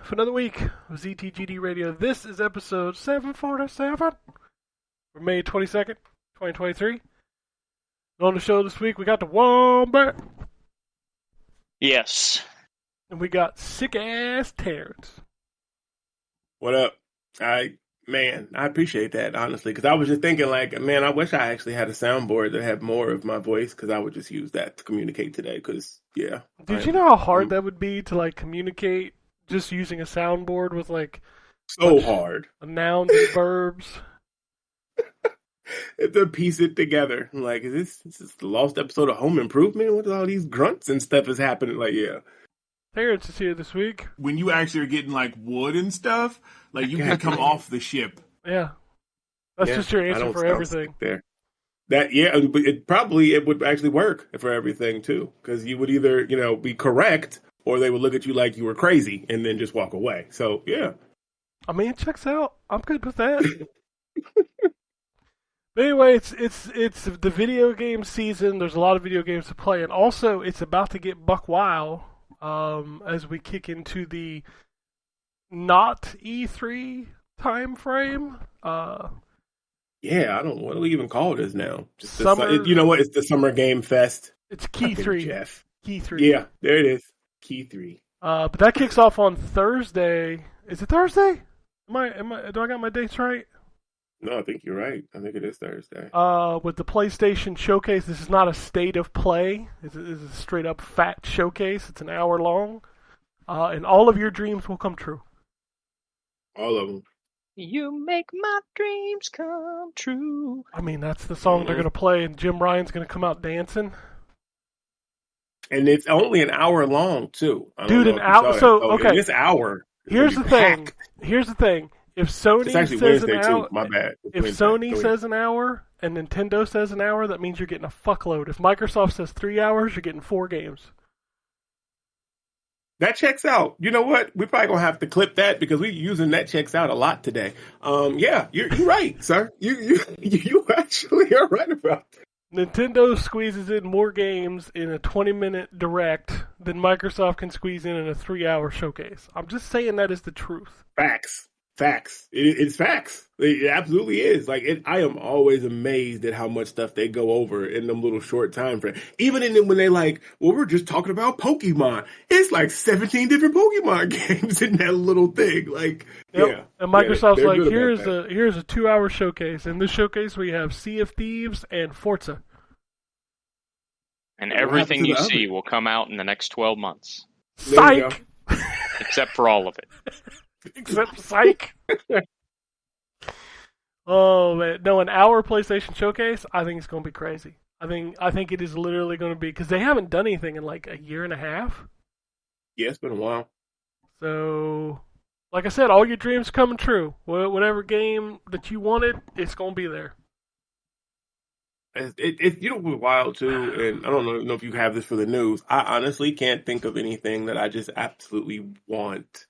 for another week of ZTGD Radio. This is episode 747 for May 22nd, 2023. And on the show this week, we got the Wombat. Yes. And we got sick-ass Terrence. What up? I appreciate that, honestly, because I was just thinking, man, I wish I actually had a soundboard that had more of my voice, because I would just use that to communicate today, because, yeah. Did you know how hard that would be to, communicate just using a soundboard with, so hard. Nouns and verbs? To piece it together. I'm like, is this the lost episode of Home Improvement? What all these grunts and stuff is happening? Yeah. Terrence is here this week. When you actually are getting wood and stuff, you can come off the ship. Yeah. That's just your answer for everything. There. But it would actually work for everything too. Because you would either, be correct, or they would look at you like you were crazy and then just walk away. So yeah. I mean, it checks out. I'm good with that. But anyway, it's the video game season. There's a lot of video games to play, and also it's about to get buck wild as we kick into the not E3 time frame. Yeah, I don't know what do we even call this now. Summer, you know what? It's the Summer Game Fest. It's Key 3. Jeff. Key 3. Yeah, there it is. Key 3. But that kicks off on Thursday. Is it Thursday? Do I got my dates right? No, I think you're right. I think it is Thursday. With the PlayStation Showcase, this is not a state of play. This is a straight up fat showcase. It's an hour long. And all of your dreams will come true. All of them. You make my dreams come true. I mean, that's the song they're going to play, and Jim Ryan's going to come out dancing. And it's only an hour long, too. Dude, an hour? So, okay. This hour. Here's the thing. If Sony says Wednesday an hour, too. My bad. If Sony says an hour and Nintendo says an hour, that means you're getting a fuckload. If Microsoft says 3 hours, you're getting 4 games. That checks out. You know what? We're probably gonna have to clip that because we're using that checks out a lot today. Yeah, you're right, sir. You actually are right about that. Nintendo squeezes in more games in a 20-minute direct than Microsoft can squeeze in a 3-hour showcase. I'm just saying that is the truth. Facts. It's facts. It absolutely is. I am always amazed at how much stuff they go over in them little short time frame. Even when they we're just talking about Pokemon. It's 17 different Pokemon games in that little thing. Yeah. And Microsoft's here's a 2-hour showcase. In this showcase, we have Sea of Thieves and Forza. And everything you see will come out in the next 12 months. Psych! Except for all of it. Except Psych. Oh man, no! An hour PlayStation Showcase, I think it's going to be crazy. I think it is literally going to be because they haven't done anything in a year and a half. Yeah, it's been a while. So, like I said, all your dreams coming true. Whatever game that you wanted, it's going to be there. It what's wild too, and I don't know if you have this for the news. I honestly can't think of anything that I just absolutely want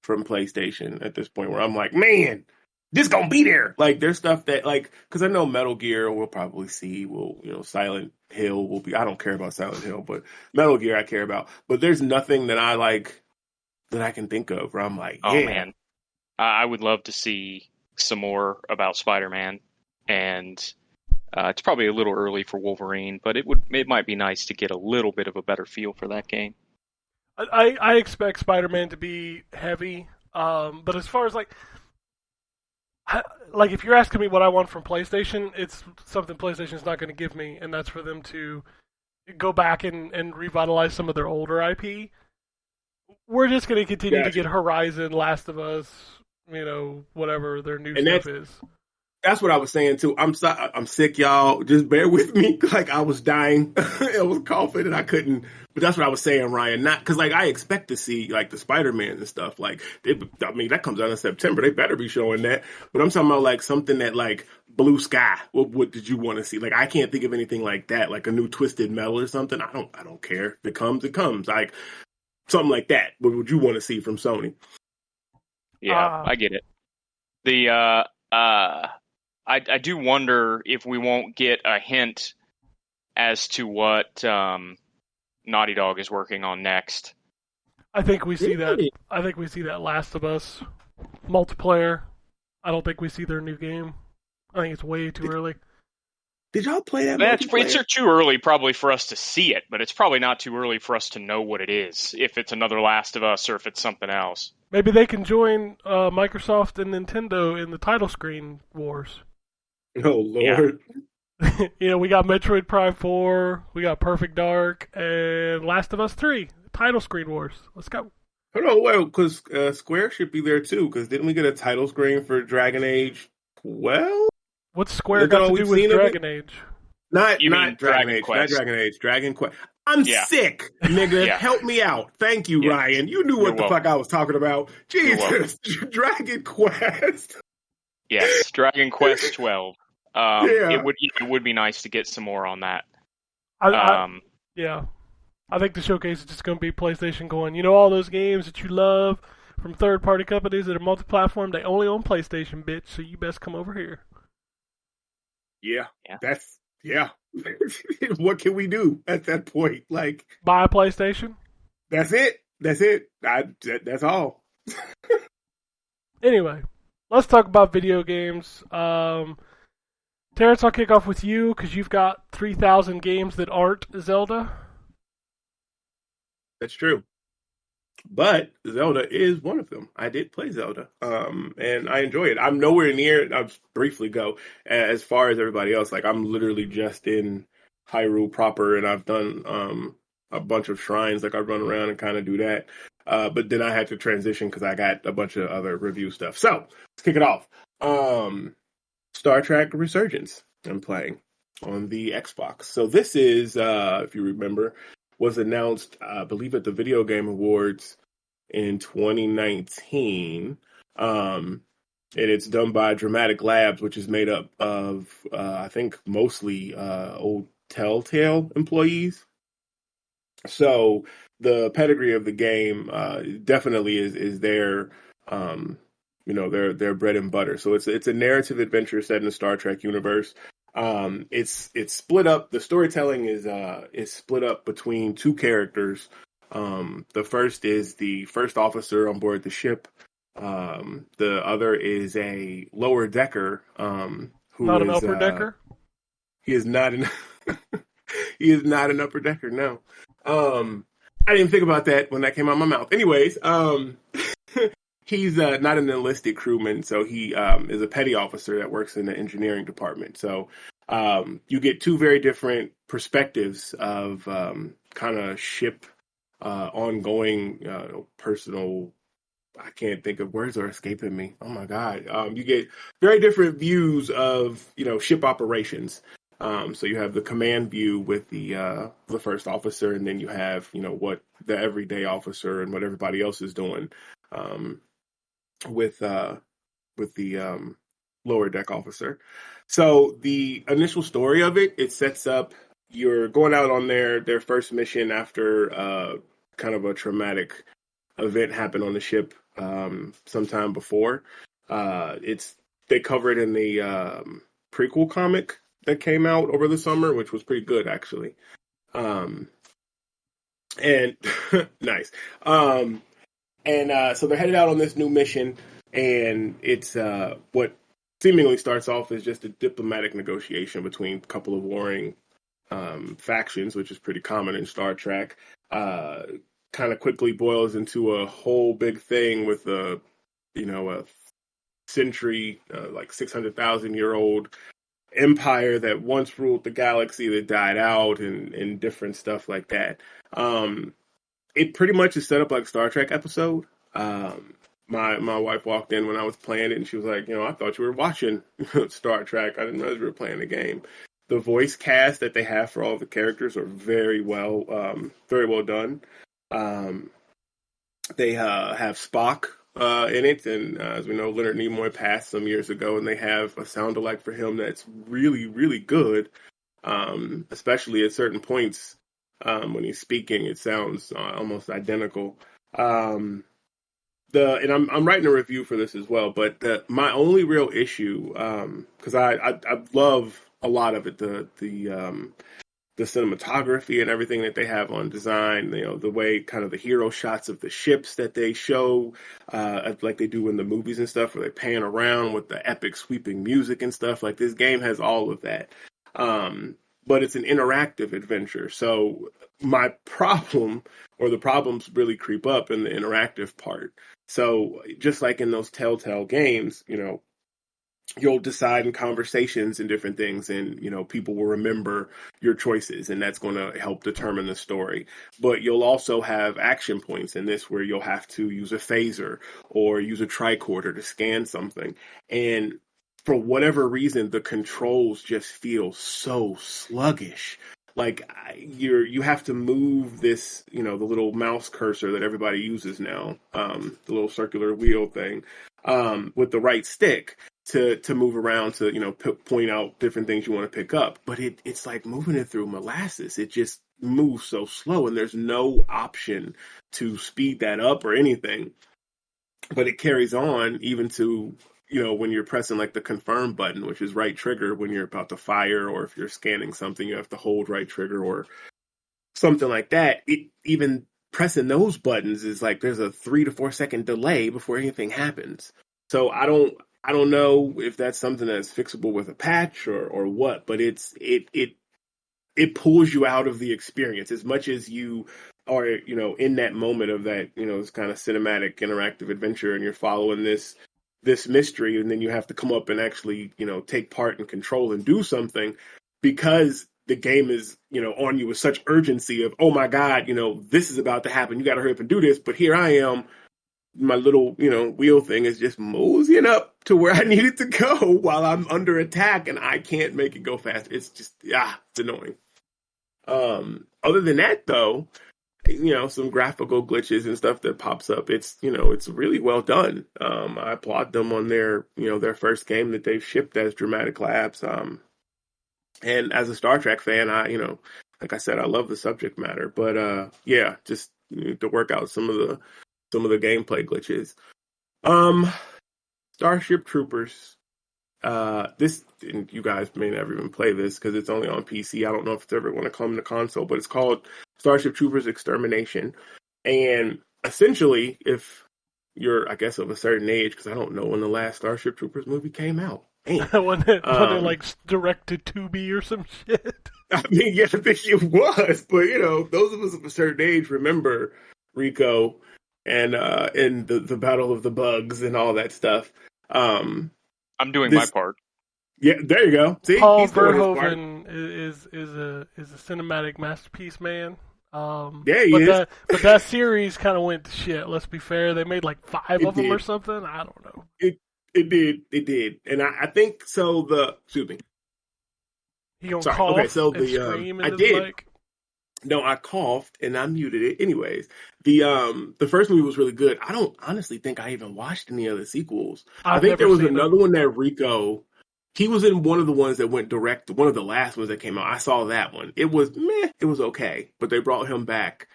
from PlayStation at this point where I'm like, man, this gonna be there. There's stuff that because I know Metal Gear we'll probably see. Silent Hill will be. I don't care about Silent Hill, but Metal Gear I care about. But there's nothing that I that I can think of where I'm like, yeah. Oh man, I would love to see some more about Spider-Man, and it's probably a little early for Wolverine, but it might be nice to get a little bit of a better feel for that game. I expect Spider-Man to be heavy, but as far as if you're asking me what I want from PlayStation, it's something PlayStation's not going to give me, and that's for them to go back and revitalize some of their older IP. We're just going to continue to get Horizon, Last of Us, whatever their new stuff is. That's what I was saying too. I'm sick, y'all. Just bear with me. I was dying. I was coughing and I couldn't. But that's what I was saying, Ryan. Not because I expect to see the Spider-Man and stuff. That comes out in September. They better be showing that. But I'm talking about something that Blue Sky. What did you want to see? I can't think of anything like that. A new Twisted Metal or something. I don't care. If it comes, it comes. Something like that. What would you want to see from Sony? Yeah, I get it. I do wonder if we won't get a hint as to what Naughty Dog is working on next. I think we see that. Really? I think we see that Last of Us multiplayer. I don't think we see their new game. I think it's way too early. Did y'all play that It's multiplayer? too early probably for us to see it, but it's probably not too early for us to know what it is, if it's another Last of Us or if it's something else. Maybe they can join Microsoft and Nintendo in the title screen wars. Oh Lord. We got Metroid Prime 4, we got Perfect Dark, and Last of Us 3. Title screen wars. Let's go. Hold on, well, because Square should be there too. Because didn't we get a title screen for Dragon Age 12? What's Square got to do with Dragon Age? Not Dragon Dragon Age. Quest. Not Dragon Age. Dragon Quest. I'm sick, nigga. Yeah. Help me out. Thank you, Ryan. You knew what the fuck I was talking about. Jesus. Dragon Quest. Yes, Dragon Quest 12. It would be nice to get some more on that. Yeah. I think the showcase is just going to be PlayStation going, all those games that you love from third-party companies that are multi-platform, they only own PlayStation, bitch, so you best come over here. Yeah. What can we do at that point? Like, buy a PlayStation? That's it. That's all. Anyway, let's talk about video games. Terrence, I'll kick off with you because you've got 3,000 games that aren't Zelda. That's true. But Zelda is one of them. I did play Zelda, and I enjoy it. I'm nowhere near, I'll just briefly go, as far as everybody else. Like, I'm literally just in Hyrule proper, and I've done a bunch of shrines. Like, I run around and kind of do that. But then I had to transition because I got a bunch of other review stuff. So, let's kick it off. Star Trek Resurgence I'm playing on the Xbox. So this is, if you remember, was announced, I believe, at the Video Game Awards in 2019. And it's done by Dramatic Labs, which is made up of, I think, mostly old Telltale employees. So the pedigree of the game definitely is their, their bread and butter. So it's a narrative adventure set in the Star Trek universe. It's split up. The storytelling is split up between two characters. The first is the first officer on board the ship. The other is a lower decker. Who not is an upper decker. He is not an. He is not an upper decker. No. I didn't think about that when that came out of my mouth. Anyways, he's not an enlisted crewman, so he is a petty officer that works in the engineering department. So you get two very different perspectives of kind of ship ongoing personal. I can't think of, words are escaping me. Oh my God. You get very different views of, ship operations. So you have the command view with the first officer, and then you have, what the everyday officer and what everybody else is doing with the lower deck officer. So the initial story of it sets up, you're going out on their first mission after kind of a traumatic event happened on the ship sometime before. They cover it in the prequel comic that came out over the summer, which was pretty good actually. And nice. So they're headed out on this new mission, and it's what seemingly starts off as just a diplomatic negotiation between a couple of warring factions, which is pretty common in Star Trek. Kind of quickly boils into a whole big thing with a century, like 600,000-year-old empire that once ruled the galaxy that died out, and different stuff like that. It pretty much is set up like a Star Trek episode. My wife walked in when I was playing it, and she was like, I thought you were watching Star Trek. I didn't realize you were playing the game. The voice cast that they have for all the characters are very well done. They have Spock in it, and as we know, Leonard Nimoy passed some years ago, and they have a sound-alike for him that's really, really good, especially at certain points when he's speaking. It sounds almost identical. And I'm writing a review for this as well, but my only real issue, because I love a lot of it, the the cinematography and everything that they have on design, the way kind of the hero shots of the ships that they show, like they do in the movies and stuff, where they pan around with the epic sweeping music and stuff. Like, this game has all of that. But it's an interactive adventure. So my problem, or the problems, really creep up in the interactive part. So just like in those Telltale games, you'll decide in conversations and different things, and people will remember your choices, and that's going to help determine the story. But you'll also have action points in this where you'll have to use a phaser or use a tricorder to scan something, and for whatever reason the controls just feel so sluggish. Like, you have to move this, the little mouse cursor that everybody uses now, the little circular wheel thing, with the right stick to move around to, point out different things you want to pick up. But it's like moving it through molasses. It just moves so slow, and there's no option to speed that up or anything. But it carries on even to, when you're pressing like the confirm button, which is right trigger when you're about to fire, or if you're scanning something, you have to hold right trigger or something like that. Even pressing those buttons is like there's a 3 to 4 second delay before anything happens. So I don't know if that's something that's fixable with a patch or what, but it pulls you out of the experience as much as you are, in that moment of that, this kind of cinematic interactive adventure, and you're following this mystery, and then you have to come up and actually, take part and control and do something, because the game is, on you with such urgency of, oh my God, this is about to happen. You got to hurry up and do this. But here I am, my little, wheel thing is just moseying up to where I need it to go while I'm under attack, and I can't make it go fast. It's just, it's annoying. Other than that, though, some graphical glitches and stuff that pops up. It's, it's really well done. I applaud them on their, their first game that they've shipped as Dramatic Labs. And as a Star Trek fan, like I said, I love the subject matter, but, just to work out some of the gameplay glitches. Starship Troopers. This, and you guys may never even play this because it's only on PC. I don't know if it's ever going to come to console, but it's called Starship Troopers Extermination. And essentially, if you're, I guess, of a certain age, because I don't know when the last Starship Troopers movie came out. when it like directed to be or some shit. I mean, yeah, I think it was, but those of us of a certain age remember Rico and the Battle of the Bugs and all that stuff. I'm doing my part. Yeah, there you go. See, Paul Verhoeven is a cinematic masterpiece, man. Yeah, he is. But that series kind of went to shit. Let's be fair. They made like 5 of them or something. I don't know. It did, and I think so. Excuse me. You gonna cough and scream into the mic? No, I coughed and I muted it. Anyways, the first movie was really good. I don't honestly think I even watched any of the sequels. I think there was another one that Rico. He was in one of the ones that went direct. One of the last ones that came out. I saw that one. It was meh. It was okay, but they brought him back.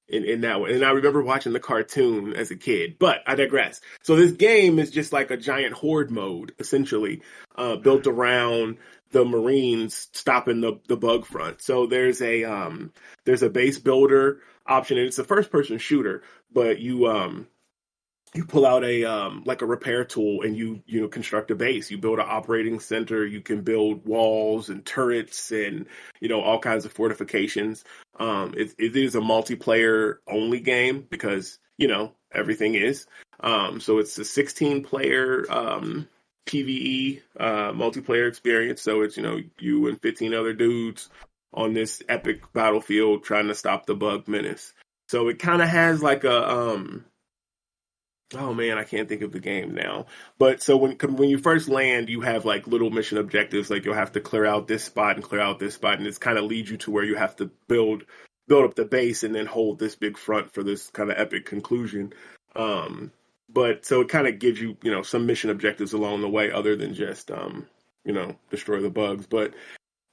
In that one. And I remember watching the cartoon as a kid, but I digress. So this game is just like a giant horde mode, essentially, built around the Marines stopping the bug front. So there's a base builder option, and it's a first person shooter, but you pull out like a repair tool, and you construct a base. You build an operating center. You can build walls and turrets and all kinds of fortifications. It is a multiplayer only game because everything is. So it's a 16-player PvE multiplayer experience. So it's you and 15 other dudes on this epic battlefield trying to stop the bug menace. So it kind of has like a oh man, I can't think of the game now. But so when you first land, you have like little mission objectives, like you'll have to clear out this spot and clear out this spot, and it's kind of leads you to where you have to build up the base and then hold this big front for this kind of epic conclusion. But so it kind of gives you some mission objectives along the way, other than just destroy the bugs. But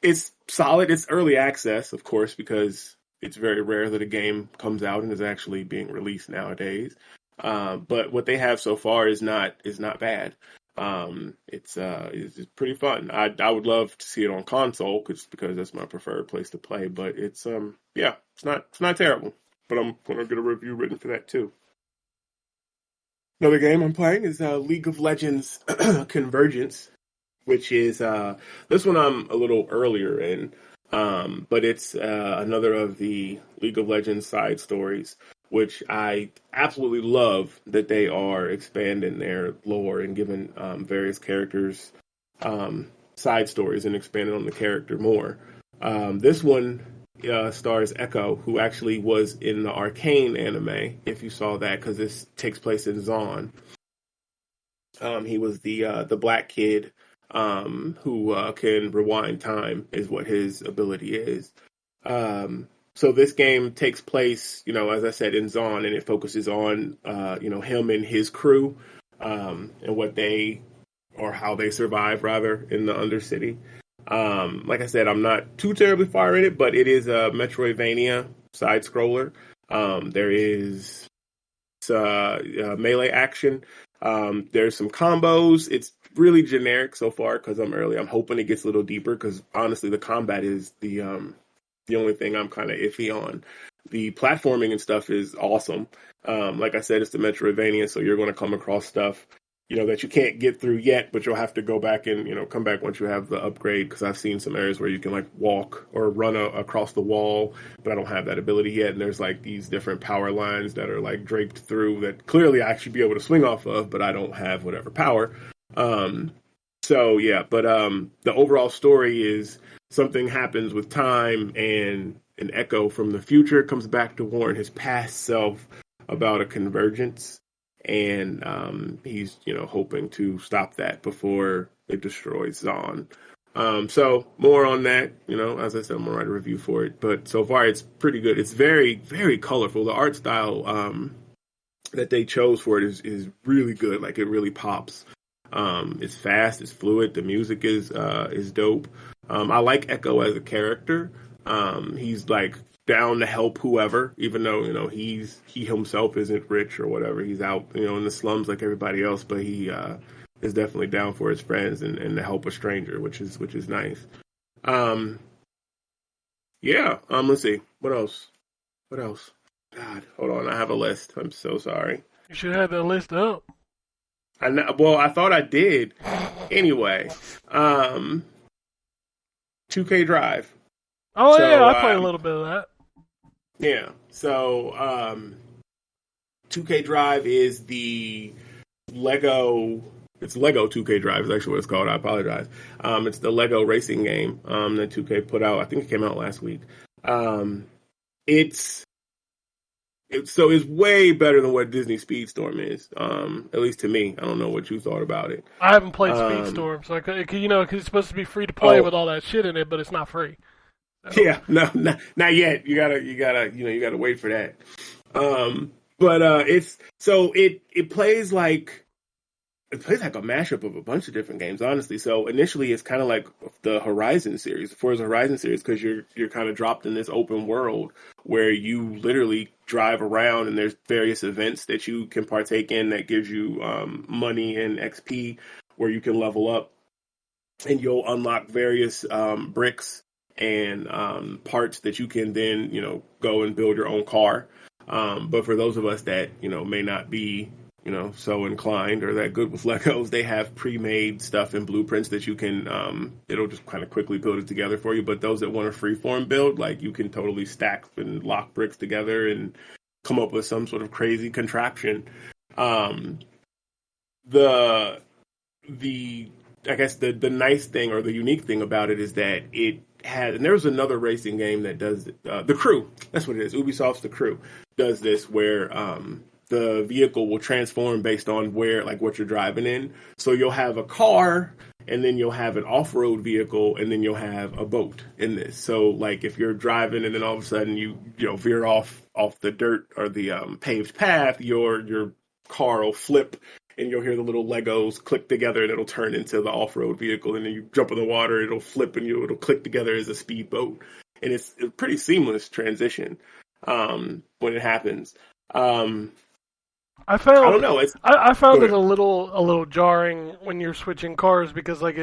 it's solid. It's early access, of course, because it's very rare that a game comes out and is actually being released nowadays. But what they have so far is not bad. It's pretty fun. I would love to see it on console just because that's my preferred place to play. But it's it's not terrible. But I'm gonna get a review written for that too. Another game I'm playing is League of Legends Convergence, which is this one I'm a little earlier in, but it's another of the League of Legends side stories, which I absolutely love that they are expanding their lore and giving various characters side stories and expanding on the character more. This one stars Echo, who actually was in the Arcane anime, if you saw that, because this takes place in Zaun. He was the black kid who can rewind time, is what his ability is. So this game takes place, as I said, in Zaun, and it focuses on, him and his crew, and what they, or how they survive, rather, in the Undercity. Like I said, I'm not too terribly far in it, but it is a Metroidvania side-scroller. There is melee action. There's some combos. It's really generic so far because I'm early. I'm hoping it gets a little deeper because honestly, the combat is the only thing I'm kind of iffy on. The platforming and stuff is awesome. Like I said, it's the Metroidvania, so you're going to come across stuff that you can't get through yet, but you'll have to go back and come back once you have the upgrade. Because I've seen some areas where you can like walk or run across the wall, but I don't have that ability yet. And there's like these different power lines that are like draped through that clearly I should be able to swing off of, but I don't have whatever power. So yeah, but the overall story is something happens with time, and an Echo from the future comes back to warn his past self about a convergence. And he's, hoping to stop that before it destroys Zaun. So more on that, as I said, I'm going to write a review for it. But so far, it's pretty good. It's very, very colorful. The art style that they chose for it is really good. Like, it really pops. It's fast. It's fluid. The music is dope. I like Echo as a character. He's like down to help whoever, even though he himself isn't rich or whatever. He's out in the slums like everybody else, but he is definitely down for his friends and to help a stranger, which is nice. Let's see what else. God, hold on, I have a list. I'm so sorry. You should have that list up. I know, well, I thought I did. Anyway, 2K Drive. Oh, so, yeah, I played a little bit of that. Yeah, so 2K Drive is the Lego. It's Lego 2K Drive is actually what it's called. I apologize. It's the Lego racing game that 2K put out. I think it came out last week. It's way better than what Disney Speedstorm is. At least to me. I don't know what you thought about it. I haven't played Speedstorm, so because it's supposed to be free to play with all that shit in it, but it's not free. Yeah, no, not yet. You gotta wait for that. It plays like a mashup of a bunch of different games, honestly. So initially, it's kind of like the Horizon series, the Forza Horizon series, because you're kind of dropped in this open world where you literally drive around, and there's various events that you can partake in that gives you money and XP where you can level up, and you'll unlock various bricks and parts that you can then, go and build your own car. But for those of us that, may not be, so inclined or that good with Legos, they have pre-made stuff and blueprints that you can, it'll just kind of quickly build it together for you. But those that want a freeform build, like, you can totally stack and lock bricks together and come up with some sort of crazy contraption. I guess the nice thing or the unique thing about it is that it had, and there was another racing game that does The Crew. That's what it is. Ubisoft's The Crew does this, where the vehicle will transform based on what you're driving in. So you'll have a car, and then you'll have an off-road vehicle, and then you'll have a boat in this. So like if you're driving and then all of a sudden you veer off the dirt or the paved path, your car will flip, and you'll hear the little Legos click together, and it'll turn into the off-road vehicle. And then you jump in the water, it'll flip, and it'll click together as a speedboat. And it's a pretty seamless transition when it happens. I I don't found know. I Go found it ahead. a little jarring when you're switching cars because like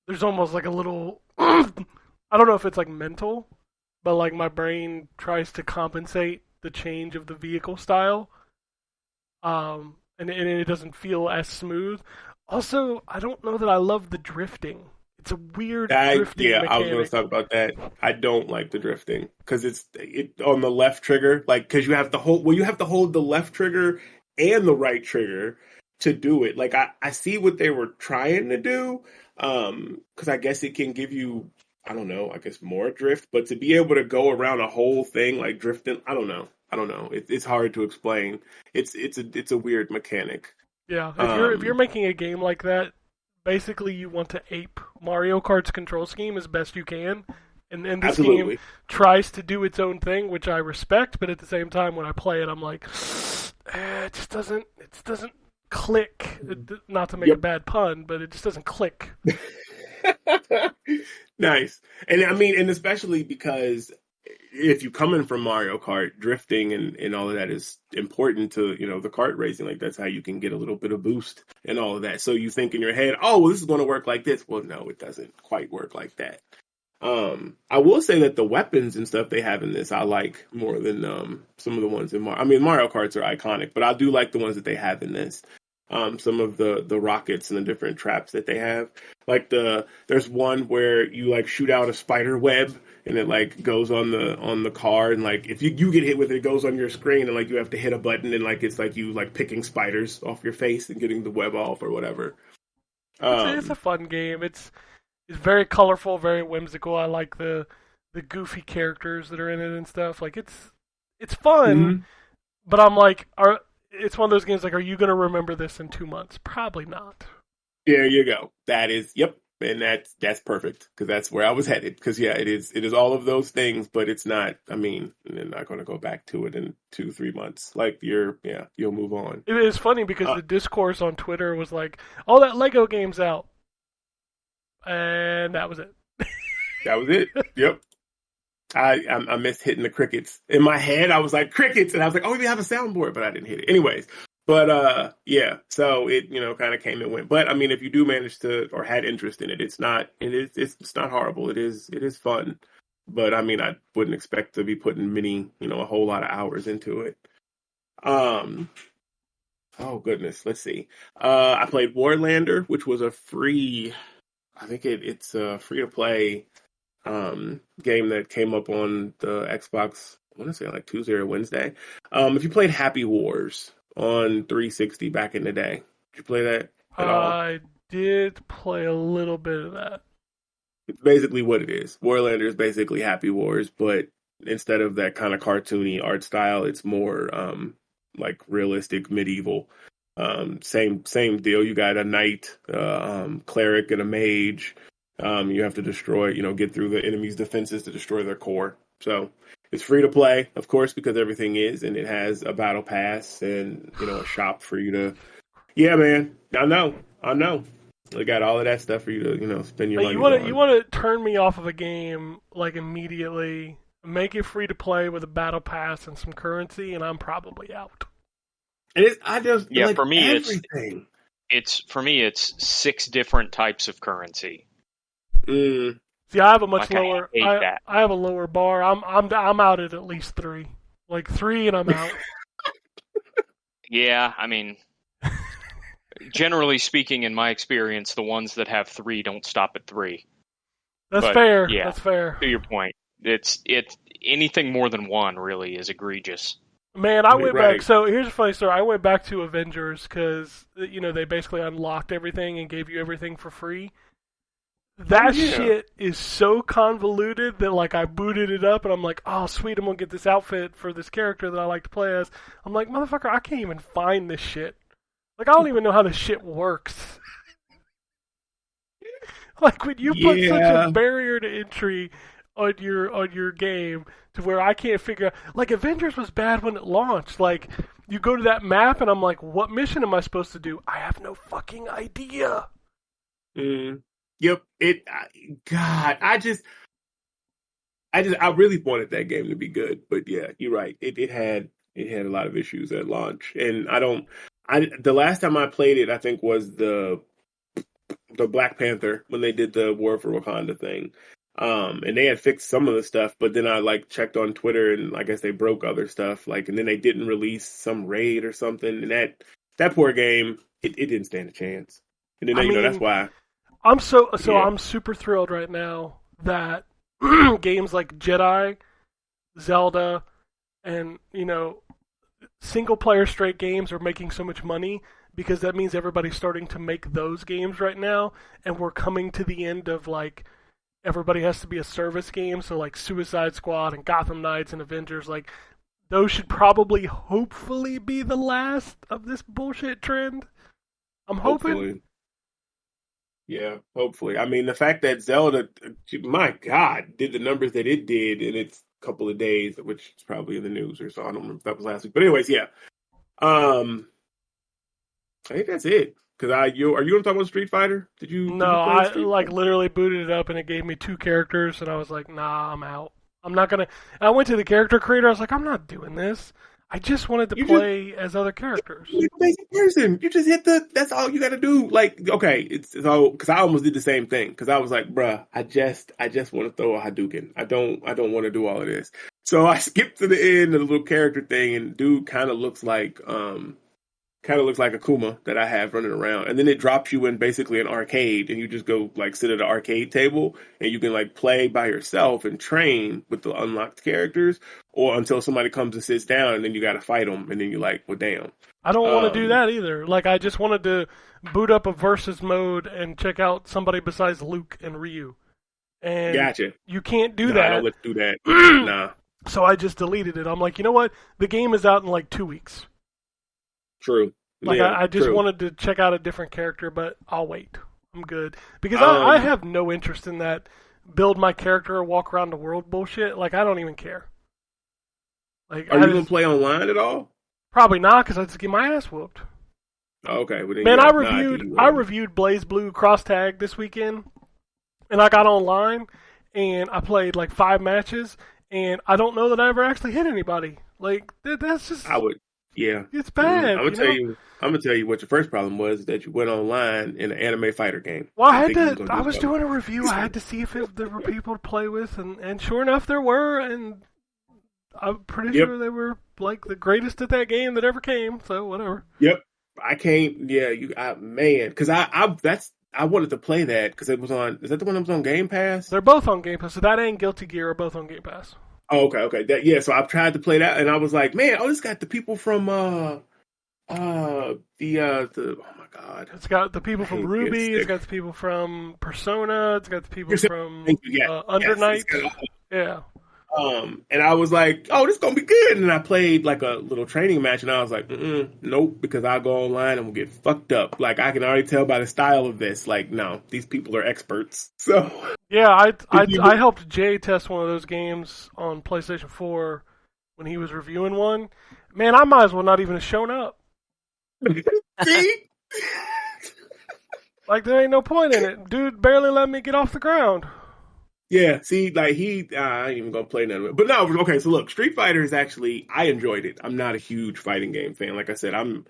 there's almost like a little I don't know if it's like mental, but like my brain tries to compensate the change of the vehicle style, and it doesn't feel as smooth. Also, I don't know that I love the drifting. It's a weird drifting I was going to mechanic. talk about that. I don't like the drifting because it on the left trigger, like because you have to hold the left trigger and the right trigger to do it. Like I see what they were trying to do, because I guess it can give you, I don't know, I guess more drift, but to be able to go around a whole thing like drifting, I don't know. I don't know. It's hard to explain. It's a weird mechanic. Yeah, if you're Um, making a game like that, basically you want to ape Mario Kart's control scheme as best you can. And this game Absolutely. tries to do its own thing, which I respect, but at the same time when I play it I'm like it just doesn't click. Not to make a Yep. bad pun, but it just doesn't click. Nice. And I mean, and especially because if you come in from Mario Kart, drifting and all of that is important to, the kart racing. Like that's how you can get a little bit of boost and all of that. So you think in your head, oh, well, this is going to work like this. Well, no, it doesn't quite work like that. I will say that the weapons and stuff they have in this I like more than some of the ones in I mean, Mario Karts are iconic, but I do like the ones that they have in this. Some of the rockets and the different traps that they have. Like there's one where you like shoot out a spider web and it like goes on the car, and like if you get hit with it, it goes on your screen, and like you have to hit a button, and like it's like you like picking spiders off your face and getting the web off or whatever. It's a Um, fun game. It's very colorful, very whimsical. I like the goofy characters that are in it and stuff. Like it's fun, mhm. but I'm like, it's one of those games like, are you gonna remember this in 2 months? Probably not. There you go. That is, yep, and that's perfect because that's where I was headed. Because yeah, it is all of those things, but it's not. I mean, they're not going to go back to it in 2-3 months. Like you'll move on. It is funny because Uh, the discourse on Twitter was like, "Oh, that Lego game's out," and that was it. that was it. Yep. I missed hitting the crickets in my head. I was like crickets, and I was like, oh, we have a soundboard, but I didn't hit it. Anyways, but yeah. So it kind of came and went. But I mean, if you do manage to or had interest in it, it's not horrible. It is fun. But I mean, I wouldn't expect to be putting a whole lot of hours into it. Um. Oh goodness. Let's see. I played Warlander, which was a free. I think it's a free to play game that came up on the Xbox. I want to say like Tuesday or Wednesday. If you played Happy Wars on 360 back in the day, did you play that at all? I did play a little bit of that. It's basically what it is. Warlander is basically Happy Wars, but instead of that kind of cartoony art style, it's more like realistic medieval. Same deal. You got a knight, cleric, and a mage. You have to destroy, get through the enemy's defenses to destroy their core. So it's free to play, of course, because everything is, and it has a battle pass and a shop for you to. Yeah, man, I know. They got all of that stuff for you to spend your Like, you money want to you on. want to turn me off of a game like immediately, make it free to play with a battle pass and some currency, and I'm probably out. And I just Yeah, like everything. for me it's six different types of currency. Mm, See, I have a much Like I lower. hate that. I have a lower bar. I'm out at least three, like three, and I'm out. Yeah, I mean, generally speaking, in my experience, the ones that have three don't stop at three. That's But fair. yeah, That's fair. to your point, it's anything more than one really is egregious. Man, I went back. right. So here's a funny story. I went back to Avengers because they basically unlocked everything and gave you everything for free. Oh That yeah. shit is so convoluted that like I booted it up and I'm like, oh sweet, I'm gonna get this outfit for this character that I like to play as. I'm like, motherfucker, I can't even find this shit. Like I don't even know how this shit works. Like when you put such a Yeah. barrier to entry on your game to where I can't figure out. Like Avengers was bad when it launched. Like you go to that map and I'm like, what mission am I supposed to do? I have no fucking idea. Mm, yep. God, I really wanted that game to be good, but yeah, you're right. It had It had a lot of issues at launch, and the last time I played it, I think was the Black Panther when they did the War for Wakanda thing. And they had fixed some of the stuff, but then I like checked on Twitter and I guess they broke other stuff. Like, and then they didn't release some raid or something. And that poor game, it didn't stand a chance. And then, that's why. I'm I'm super thrilled right now that games like Jedi, Zelda, and, single player straight games are making so much money, because that means everybody's starting to make those games right now, and we're coming to the end of, like, everybody has to be a service game, so, like, Suicide Squad and Gotham Knights and Avengers, like, those should probably, hopefully, be the last of this bullshit trend. I'm hoping. Hopefully. Yeah, hopefully. I mean, the fact that Zelda, my God, did the numbers that it did in its couple of days, which is probably in the news or so. I don't remember if that was last week. But anyways, yeah. I think that's it. Because are you going to talk about Street Fighter? No, I literally booted it up and it gave me 2 characters and I was like, nah, I'm out. I'm not going to. I went to the character creator. I was like, I'm not doing this. I just wanted to play as other characters. You're a basic person. You just hit that's all you got to do. Like, okay, it's all, because I almost did the same thing. Because I was like, bruh, I just want to throw a Hadouken. I don't want to do all of this. So I skipped to the end of the little character thing, and dude kind of looks like Akuma that I have running around. And then it drops you in basically an arcade, and you just go like sit at an arcade table, and you can like play by yourself and train with the unlocked characters, or until somebody comes and sits down, and then you got to fight them, and then you're like, well, damn. I don't want to do that either. Like, I just wanted to boot up a versus mode and check out somebody besides Luke and Ryu. And gotcha. You can't do that. I don't let you do that. Nah. So I just deleted it. I'm like, you know what? The game is out in like 2 weeks. True. Like, yeah, I just true. wanted to check out a different character, but I'll wait. I'm good. Because I have no interest in that build my character or walk around the world bullshit. Like, I don't even care. Like, Are you going to play online at all? Probably not, because I just get my ass whooped. Oh, okay. Well, man, I reviewed Blaze Blue Cross Tag this weekend, and I got online, and I played like 5 matches, and I don't know that I ever actually hit anybody. Like, that's just... Yeah. It's bad. I'm gonna tell you what your first problem was, that you went online in an anime fighter game. Well, I was doing a review. I had to see if there were people to play with, and sure enough, there were, and I'm pretty sure they were like the greatest at that game that ever came. So whatever. Yep. I can't. Yeah. Because I wanted to play that because it was on. Is that the one that was on Game Pass? They're both on Game Pass. So that and Guilty Gear are both on Game Pass. Oh, okay. So I've tried to play that, and I was like, man, this got the people from oh my god, it's got the people from Ruby, it's got the people from Persona, it's got the people from Under Night. Yeah. And I was like, oh, this is gonna be good, and I played like a little training match, and I was like, nope, because I'll go online and we'll get fucked up. Like, I can already tell by the style of this, like, no, these people are experts. So yeah, I helped Jay test one of those games on PlayStation 4 when he was reviewing one. Man, I might as well not even have shown up. See? Like, there ain't no point in it. Dude barely let me get off the ground. Yeah, see, like I ain't even gonna play none of it. But no, okay, so look, Street Fighter is actually, I enjoyed it. I'm not a huge fighting game fan. Like I said, I'm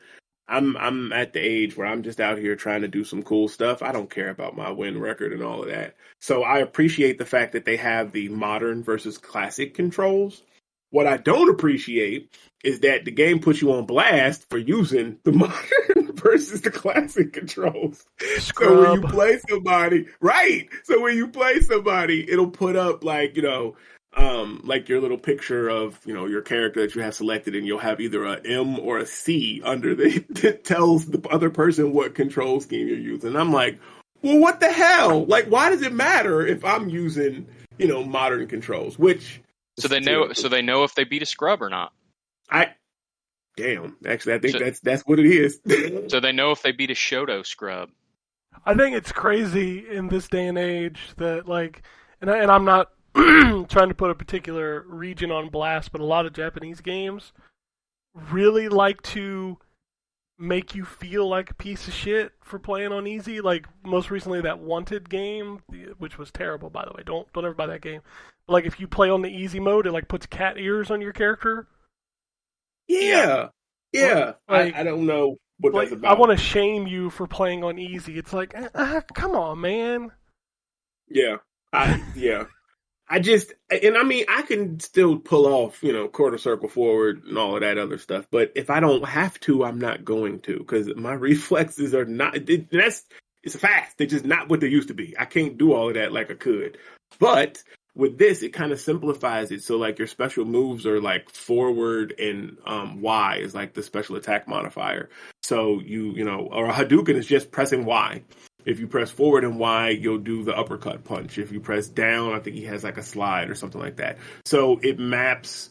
at the age where I'm just out here trying to do some cool stuff. I don't care about my win record and all of that. So I appreciate the fact that they have the modern versus classic controls. What I don't appreciate is that the game puts you on blast for using the modern versus the classic controls. Scrub. So when you play somebody, right? So when you play somebody, it'll put up like, like your little picture of, your character that you have selected, and you'll have either a M or a C under that tells the other person what control scheme you're using. And I'm like, well, what the hell? Like, why does it matter if I'm using, modern controls? So they know if they beat a scrub or not. Actually, I think that's what it is. So they know if they beat a Shoto scrub. I think it's crazy in this day and age that, like, and I'm not trying to put a particular region on blast, but a lot of Japanese games really like to make you feel like a piece of shit for playing on easy. Like, most recently, that Wanted game, which was terrible, by the way. Don't ever buy that game. But, like, if you play on the easy mode, it like puts cat ears on your character. Yeah. Yeah. Like, I don't know what that's I about. want to shame you for playing on easy. It's like, come on, man. Yeah. Yeah. I just, and I mean, I can still pull off, quarter circle forward and all of that other stuff. But if I don't have to, I'm not going to because my reflexes are not, it's a fact. They're just not what they used to be. I can't do all of that like I could. But with this, it kind of simplifies it. So like your special moves are like forward and Y is like the special attack modifier. So or a Hadouken is just pressing Y. If you press forward and Y, you'll do the uppercut punch. If you press down, I think he has like a slide or something like that. So it maps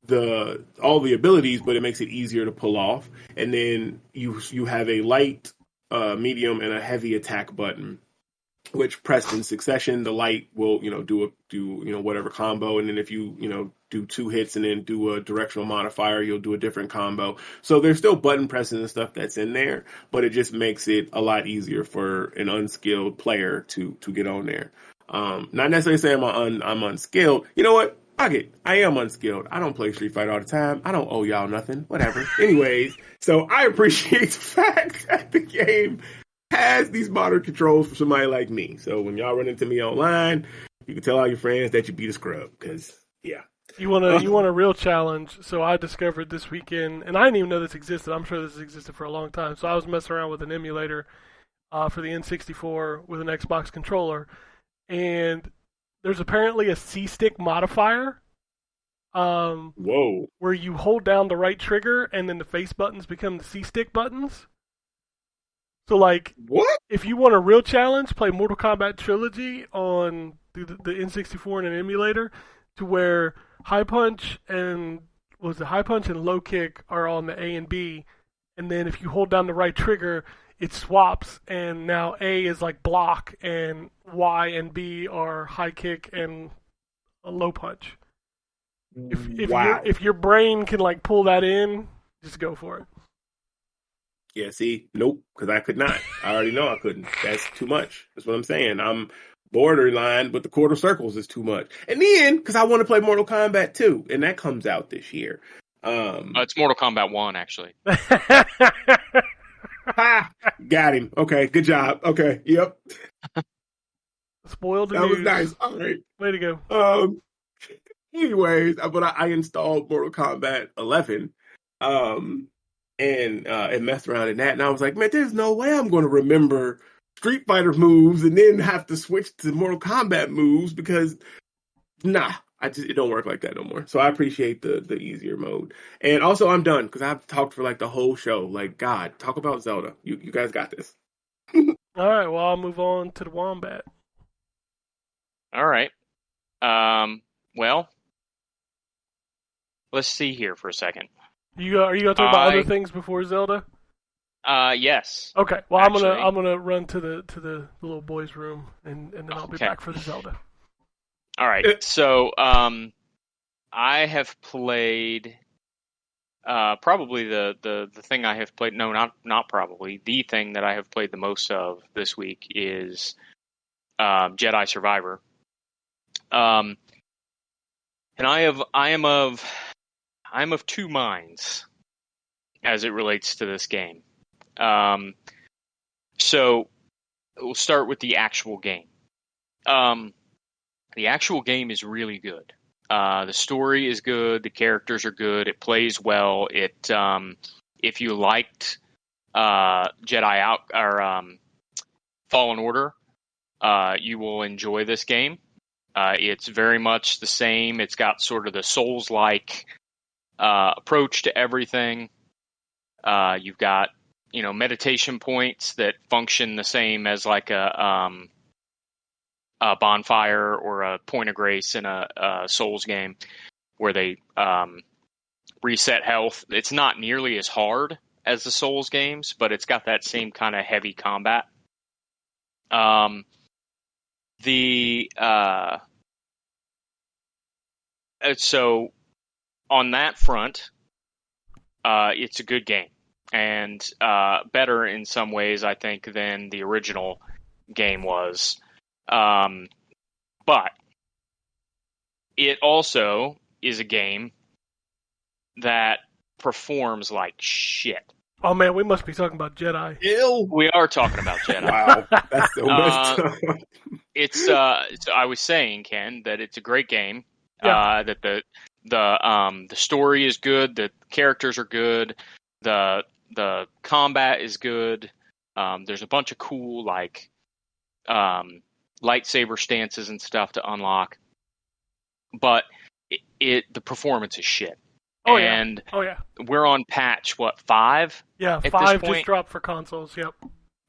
all the abilities, but it makes it easier to pull off. And then you have a light, medium, and a heavy attack button, which pressed in succession, the light will do whatever combo, and then if you do 2 hits and then do a directional modifier, you'll do a different combo. So there's still button pressing and stuff that's in there, but it just makes it a lot easier for an unskilled player to get on there. Not necessarily saying I'm unskilled. You know what? Fuck it. I am unskilled. I don't play Street Fighter all the time. I don't owe y'all nothing. Whatever. Anyways, so I appreciate the fact that the game has these modern controls for somebody like me. So when y'all run into me online, you can tell all your friends that you beat a scrub. Because yeah, you want a real challenge. So I discovered this weekend, and I didn't even know this existed. I'm sure this has existed for a long time. So I was messing around with an emulator for the N64 with an Xbox controller, and there's apparently a C-stick modifier. Whoa! Where you hold down the right trigger, and then the face buttons become the C-stick buttons. So, like, what? If you want a real challenge, play Mortal Kombat Trilogy on the N64 in an emulator, to where high punch and low kick are on the A and B, and then if you hold down the right trigger, it swaps, and now A is like block, and Y and B are high kick and a low punch. If your brain can like pull that in, just go for it. Yeah, see, nope, because I could not. I already know I couldn't. That's too much. That's what I'm saying. I'm borderline, but the quarter circles is too much. And then, because I want to play Mortal Kombat 2, and that comes out this year. It's Mortal Kombat 1, actually. Got him. Okay, good job. Okay, yep. Spoiled the that news. Was nice. All right. Way to go. Anyways, but I installed Mortal Kombat 11. And messed around in that, and I was like, man, there's no way I'm going to remember Street Fighter moves and then have to switch to Mortal Kombat moves because, it don't work like that no more. So I appreciate the easier mode. And also, I'm done because I've talked for like the whole show. Like, God, talk about Zelda. You guys got this. All right, well, I'll move on to the Wombat. All right. Well, let's see here for a second. Are you gonna talk about other things before Zelda? Yes. Okay. Well, I'm gonna run to the little boys' room and then I'll be back for the Zelda. All right. So I have played probably the thing I have played. No, not probably. The thing that I have played the most of this week is Jedi Survivor. And I'm of two minds as it relates to this game. So we'll start with the actual game. The actual game is really good. The story is good. The characters are good. It plays well. If you liked Jedi Fallen Order, you will enjoy this game. It's very much the same. It's got sort of the Souls-like approach to everything. You've got, meditation points that function the same as like a bonfire or a point of grace in a Souls game where they reset health. It's not nearly as hard as the Souls games, but it's got that same kind of heavy combat. So on that front, it's a good game and better in some ways, I think, than the original game was. But it also is a game that performs like shit. Oh man, we must be talking about Jedi. Ew. We are talking about Jedi. Wow, that's so messed up. It's I was saying, Ken, that it's a great game. Yeah. That the story is good, the characters are good, the combat is good. There's a bunch of cool lightsaber stances and stuff to unlock, but the performance is shit. Oh and yeah. Oh yeah. we're on patch 5? Yeah, at 5 this just point, dropped for consoles. Yep.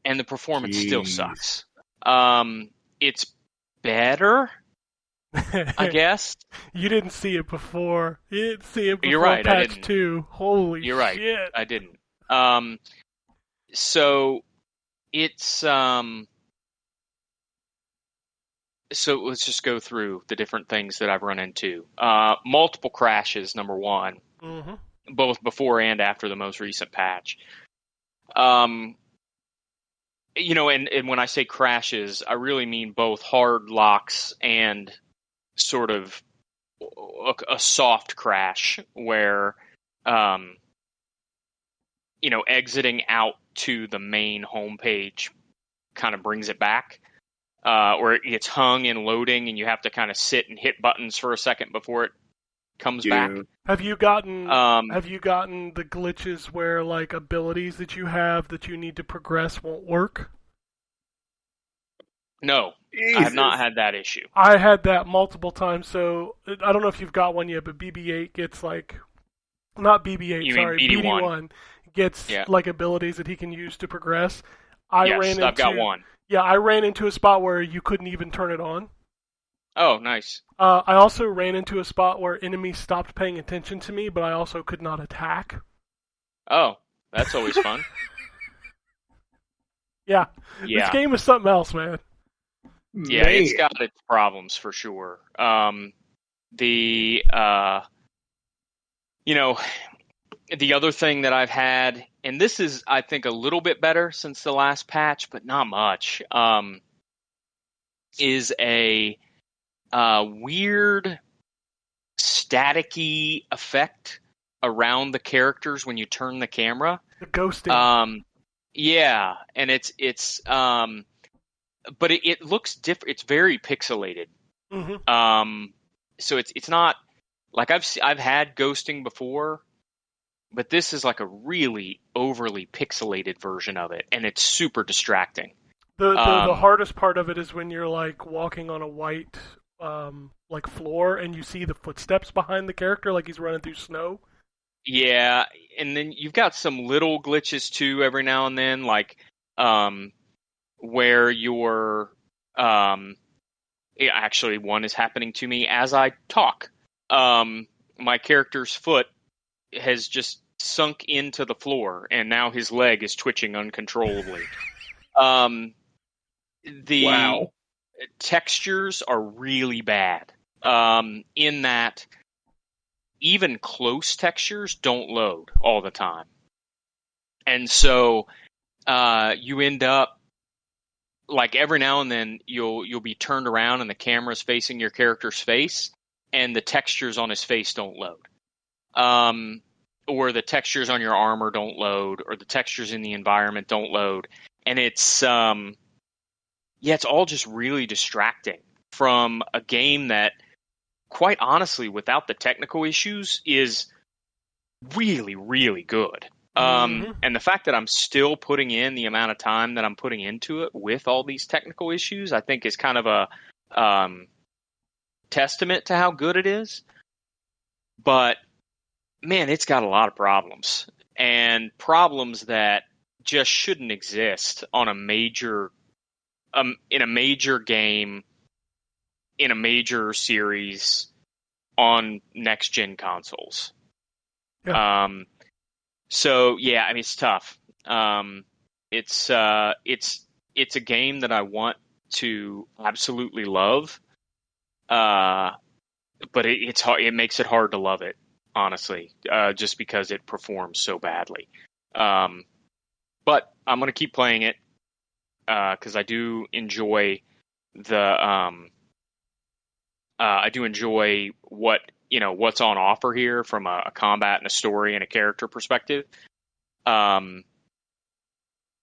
and the performance still Jeez. sucks. It's better, I guess. You didn't see it before. You didn't see it before You're right, I patch didn't. 2. Holy You're right. shit. I didn't. So it's so let's just go through the different things that I've run into. Multiple crashes, number one, Mm-hmm. both before and after the most recent patch. And when I say crashes, I really mean both hard locks and sort of a soft crash where, exiting out to the main homepage kind of brings it back, or it gets hung in loading and you have to kind of sit and hit buttons for a second before it comes back. Have you gotten the glitches where like abilities that you have that you need to progress won't work? No, Jesus. I have not had that issue. I had that multiple times. So I don't know if you've got one yet, but BB-8 gets not BB-8, You mean sorry, BD1. BD1 gets Yeah. like abilities that he can use to progress. I've got one. Yeah, I ran into a spot where you couldn't even turn it on. Oh, nice. I also ran into a spot where enemies stopped paying attention to me, but I also could not attack. Oh, that's always fun. Yeah. Yeah. This game is something else, man. Yeah, Man. it's got its problems for sure. The other thing that I've had, and this is, I think, a little bit better since the last patch, but not much, is a weird staticky effect around the characters when you turn the camera. The ghosting. Yeah, and it's but it looks different. It's very pixelated. Mm-hmm. So it's not like I've had ghosting before, but this is like a really overly pixelated version of it, and it's super distracting. The hardest part of it is when you're like walking on a white like floor and you see the footsteps behind the character, like he's running through snow. Yeah, and then you've got some little glitches too every now and then, like where you're actually one is happening to me as I talk. My character's foot has just sunk into the floor, and now his leg is twitching uncontrollably. The Wow. textures are really bad. In that even close textures don't load all the time. And so you end up like every now and then you'll be turned around and the camera's facing your character's face and the textures on his face don't load. Or the textures on your armor don't load, or the textures in the environment don't load. And it's it's all just really distracting from a game that, quite honestly, without the technical issues, is really, really good. And the fact that I'm still putting in the amount of time that I'm putting into it with all these technical issues, I think is kind of a testament to how good it is. But man, it's got a lot of problems, and problems that just shouldn't exist on a major in a major game, in a major series on next gen consoles. Yeah. So yeah, I mean, it's tough. It's a game that I want to absolutely love, but it's hard. It makes it hard to love it, honestly, just because it performs so badly. But I'm gonna keep playing it because I do enjoy I do enjoy what what's on offer here from a combat and a story and a character perspective.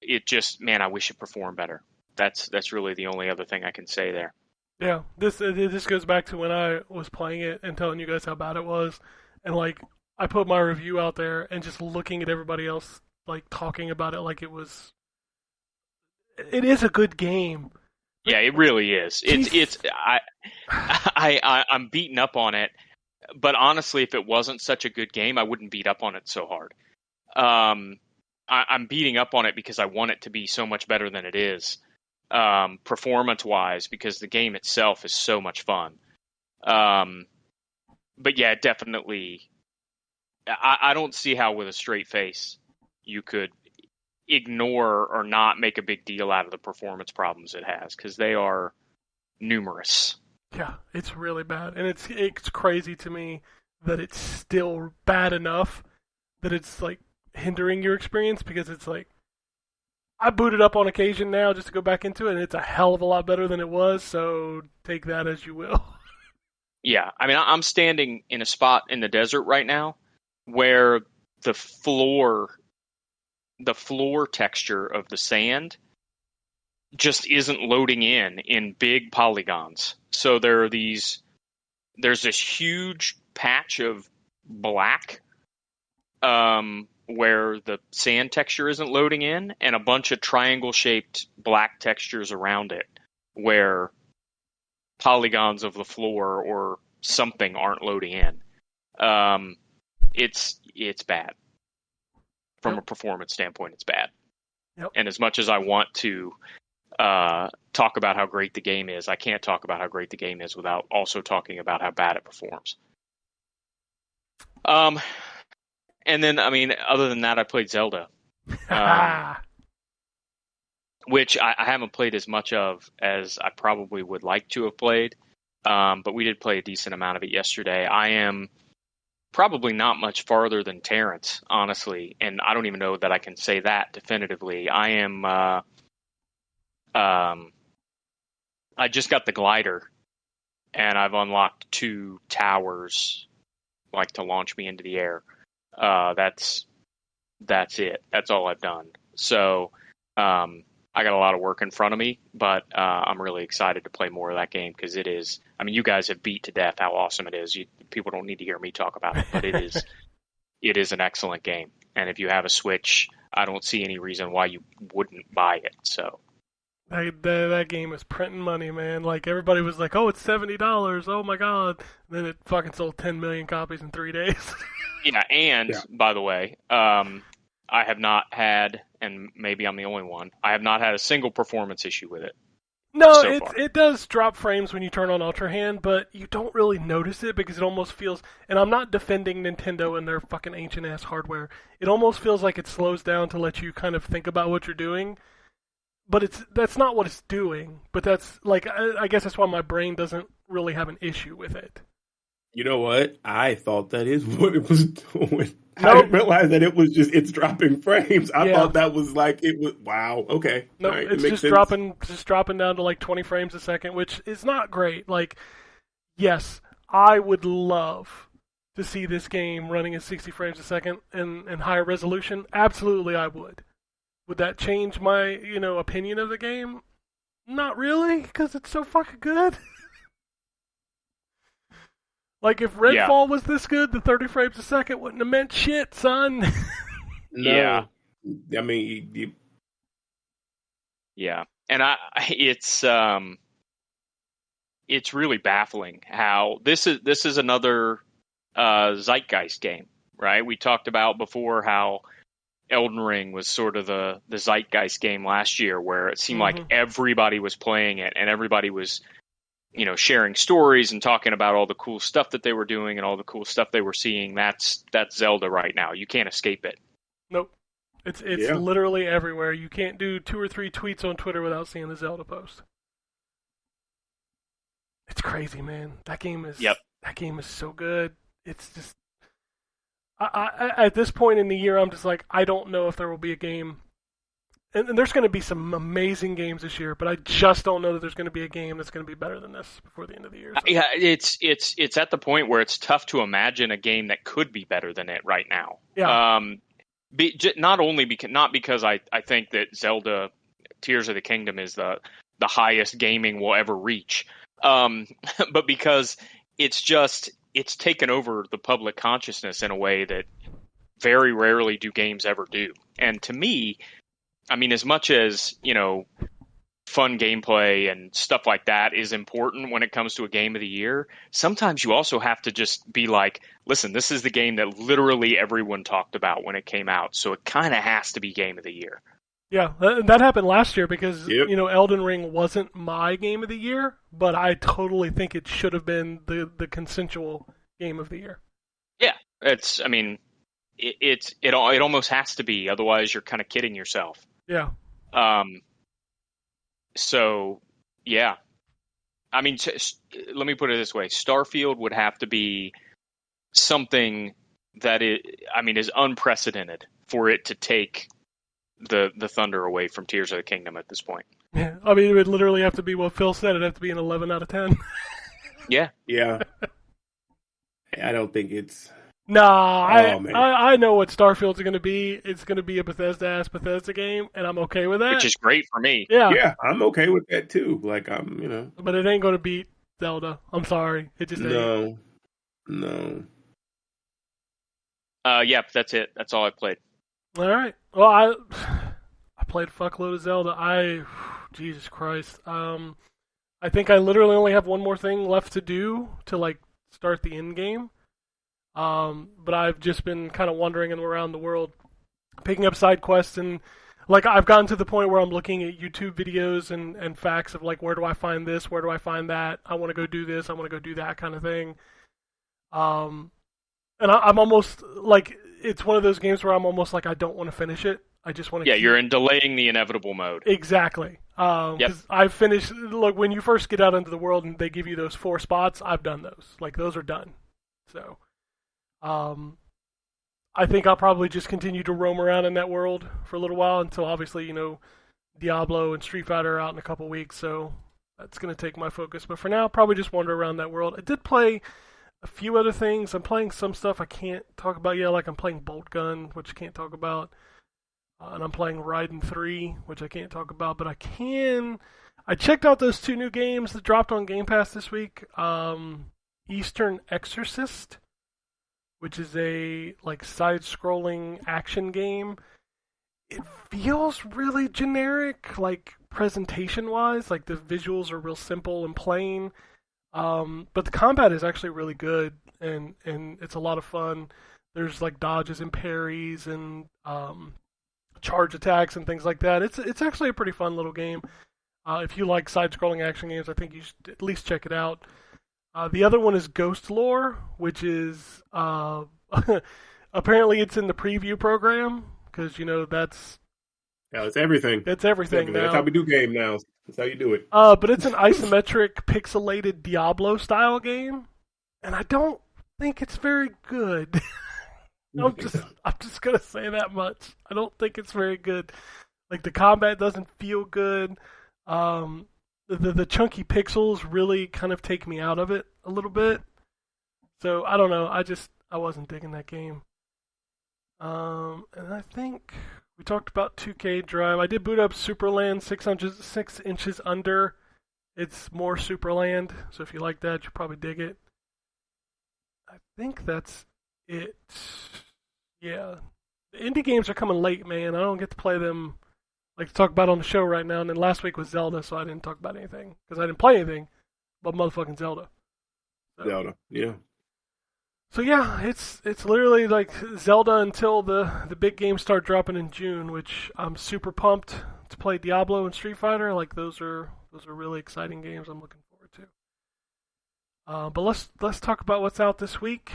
It just, man, I wish it performed better. That's really the only other thing I can say there. Yeah, this goes back to when I was playing it and telling you guys how bad it was, and like I put my review out there and just looking at everybody else like talking about it like it was. It is a good game. Yeah, it really is. I'm beaten up on it, but honestly, if it wasn't such a good game, I wouldn't beat up on it so hard. I'm beating up on it because I want it to be so much better than it is, performance-wise, because the game itself is so much fun. But yeah, definitely, I don't see how with a straight face you could ignore or not make a big deal out of the performance problems it has, because they are numerous. Yeah, it's really bad, and it's crazy to me that it's still bad enough that it's like hindering your experience, because it's like I boot it up on occasion now just to go back into it, and it's a hell of a lot better than it was, so take that as you will. Yeah, I mean, I'm standing in a spot in the desert right now where the floor texture of the sand just isn't loading in big polygons. So there's this huge patch of black where the sand texture isn't loading in, and a bunch of triangle-shaped black textures around it where polygons of the floor or something aren't loading in. It's bad. From a performance standpoint, it's bad. Yep. And as much as I want to talk about how great the game is, I can't talk about how great the game is without also talking about how bad it performs. And then, I mean, other than that, I played Zelda, which I haven't played as much of as I probably would like to have played. But we did play a decent amount of it yesterday. I am probably not much farther than Terrence, honestly, and I don't even know that I can say that definitively. I just got the glider, and I've unlocked 2 towers, like, to launch me into the air. That's it. That's all I've done. So, I got a lot of work in front of me, but I'm really excited to play more of that game, because it is, I mean, you guys have beat to death how awesome it is. People don't need to hear me talk about it, but it is an excellent game. And if you have a Switch, I don't see any reason why you wouldn't buy it. So that game is printing money, man. Like, everybody was like, oh, it's $70. Oh, my God. And then it fucking sold 10 million copies in 3 days. Yeah, and, by the way, I have not had, and maybe I'm the only one, I have not had a single performance issue with it. No, it does drop frames when you turn on Ultra Hand, but you don't really notice it because it almost feels, and I'm not defending Nintendo and their fucking ancient-ass hardware, it almost feels like it slows down to let you kind of think about what you're doing, but that's not what it's doing, but that's, like, I guess that's why my brain doesn't really have an issue with it. You know what? I thought that is what it was doing. Nope. I didn't realize that it was just, it's dropping frames. I thought that was like, it was, wow, okay. No, right, it's just dropping down to like 20 frames a second, which is not great. Like, yes, I would love to see this game running at 60 frames a second and higher resolution. Absolutely, I would. Would that change my, opinion of the game? Not really, because it's so fucking good. Like, if Redfall was this good, the 30 frames a second wouldn't have meant shit, son. No. Yeah. I mean, Yeah. And it's really baffling how this is another zeitgeist game, right? We talked about before how Elden Ring was sort of the zeitgeist game last year, where it seemed like everybody was playing it and everybody was, sharing stories and talking about all the cool stuff that they were doing and all the cool stuff they were seeing. That's Zelda right now. You can't escape it. Nope. It's literally everywhere. You can't do 2 or 3 tweets on Twitter without seeing the Zelda post. It's crazy, man. That game is so good. It's just I at this point in the year, I'm just like, I don't know if there will be a game and there's going to be some amazing games this year, but I just don't know that there's going to be a game that's going to be better than this before the end of the year. So. Yeah, it's at the point where it's tough to imagine a game that could be better than it right now. Yeah. Not because I think that Zelda Tears of the Kingdom is the highest gaming will ever reach, but because it's taken over the public consciousness in a way that very rarely do games ever do. And to me, I mean, as much as, fun gameplay and stuff like that is important when it comes to a game of the year, sometimes you also have to just be like, listen, this is the game that literally everyone talked about when it came out, so it kind of has to be game of the year. Yeah, that happened last year because, Elden Ring wasn't my game of the year, but I totally think it should have been the consensual game of the year. Yeah, it almost has to be, otherwise you're kind of kidding yourself. Yeah. So, yeah. I mean, let me put it this way. Starfield would have to be something that is unprecedented for it to take the thunder away from Tears of the Kingdom at this point. Yeah. I mean, it would literally have to be what Phil said. It'd have to be an 11 out of 10. Yeah. Yeah. I don't think it's... Nah, I know what Starfield's going to be. It's going to be a Bethesda game, and I'm okay with that. Which is great for me. Yeah, I'm okay with that too. Like, I'm. But it ain't going to beat Zelda. I'm sorry. It just ain't. No. Yeah, that's it. That's all I played. All right. Well, I played a fuckload of Zelda. Jesus Christ. I think I literally only have one more thing left to do to, start the end game. But I've just been kind of wandering around the world, picking up side quests, and I've gotten to the point where I'm looking at YouTube videos and facts of where do I find this, where do I find that, I want to go do this, I want to go do that kind of thing. And I'm almost it's one of those games where I'm almost I don't want to finish it. I just want to. Yeah, you're in delaying the inevitable mode. Exactly. Because I've finished. Look, when you first get out into the world and they give you those 4 spots, I've done those. Those are done. So. I think I'll probably just continue to roam around in that world for a little while until obviously, Diablo and Street Fighter are out in a couple weeks, so that's going to take my focus. But for now, I'll probably just wander around that world. I did play a few other things. I'm playing some stuff I can't talk about yet, I'm playing Bolt Gun, which I can't talk about. And I'm playing Raiden 3, which I can't talk about, but I can. I checked out those 2 new games that dropped on Game Pass this week. Eastern Exorcist, which is a side-scrolling action game. It feels really generic, presentation-wise. The visuals are real simple and plain. But the combat is actually really good, and it's a lot of fun. There's dodges and parries and charge attacks and things like that. It's actually a pretty fun little game. If you like side-scrolling action games, I think you should at least check it out. The other one is Ghost Lore, which is apparently it's in the preview program because that's it's everything. It's everything now. That's how we do game now. That's how you do it. But it's an isometric, pixelated Diablo style game, and I don't think it's very good. I'm just gonna say that much. I don't think it's very good. The combat doesn't feel good. The chunky pixels really kind of take me out of it a little bit. So, I don't know. I wasn't digging that game. And I think we talked about 2K Drive. I did boot up Superland 6 inches under. It's more Superland. So if you like that, you'll probably dig it. I think that's it. Yeah. The indie games are coming late, man. I don't get to play them to talk about on the show right now, and then last week was Zelda, so I didn't talk about anything because I didn't play anything but motherfucking Zelda. So, Zelda, yeah. So yeah, it's literally Zelda until the big games start dropping in June, which I'm super pumped to play Diablo and Street Fighter. Those are really exciting games I'm looking forward to. But let's talk about what's out this week.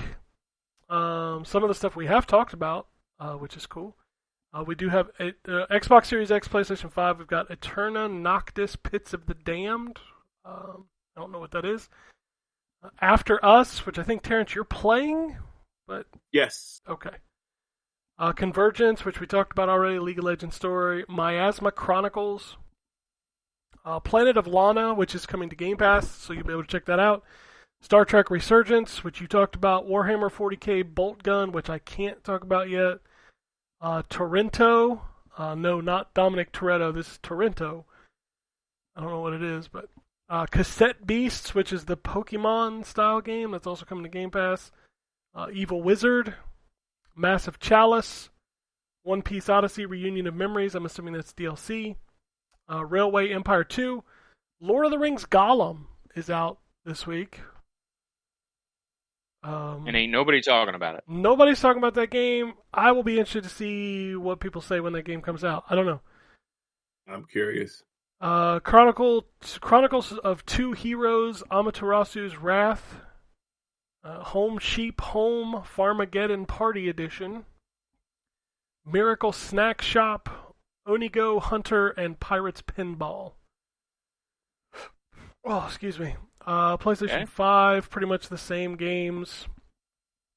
Some of the stuff we have talked about, which is cool. We do have Xbox Series X, PlayStation 5. We've got Eterna Noctis Pits of the Damned. I don't know what that is. After Us, which I think, Terrence, you're playing, but... Yes. Okay. Convergence, which we talked about already, League of Legends story. Miasma Chronicles. Planet of Lana, which is coming to Game Pass, so you'll be able to check that out. Star Trek Resurgence, which you talked about. Warhammer 40k Bolt Gun, which I can't talk about yet. Torrento. No, not Dominic Toretto. This is Torrento. I don't know what it is, but... Cassette Beasts, which is the Pokemon-style game. That's also coming to Game Pass. Evil Wizard. Massive Chalice. One Piece Odyssey Reunion of Memories. I'm assuming that's DLC. Railway Empire 2. Lord of the Rings Gollum is out this week. And ain't nobody talking about it. Nobody's talking about that game. I will be interested to see what people say when that game comes out. I don't know. I'm curious. Chronicles of Two Heroes, Amaterasu's Wrath, Home Sheep Home, Farmageddon Party Edition, Miracle Snack Shop, Onigo Hunter, and Pirates Pinball. Oh, excuse me. PlayStation 5, pretty much the same games.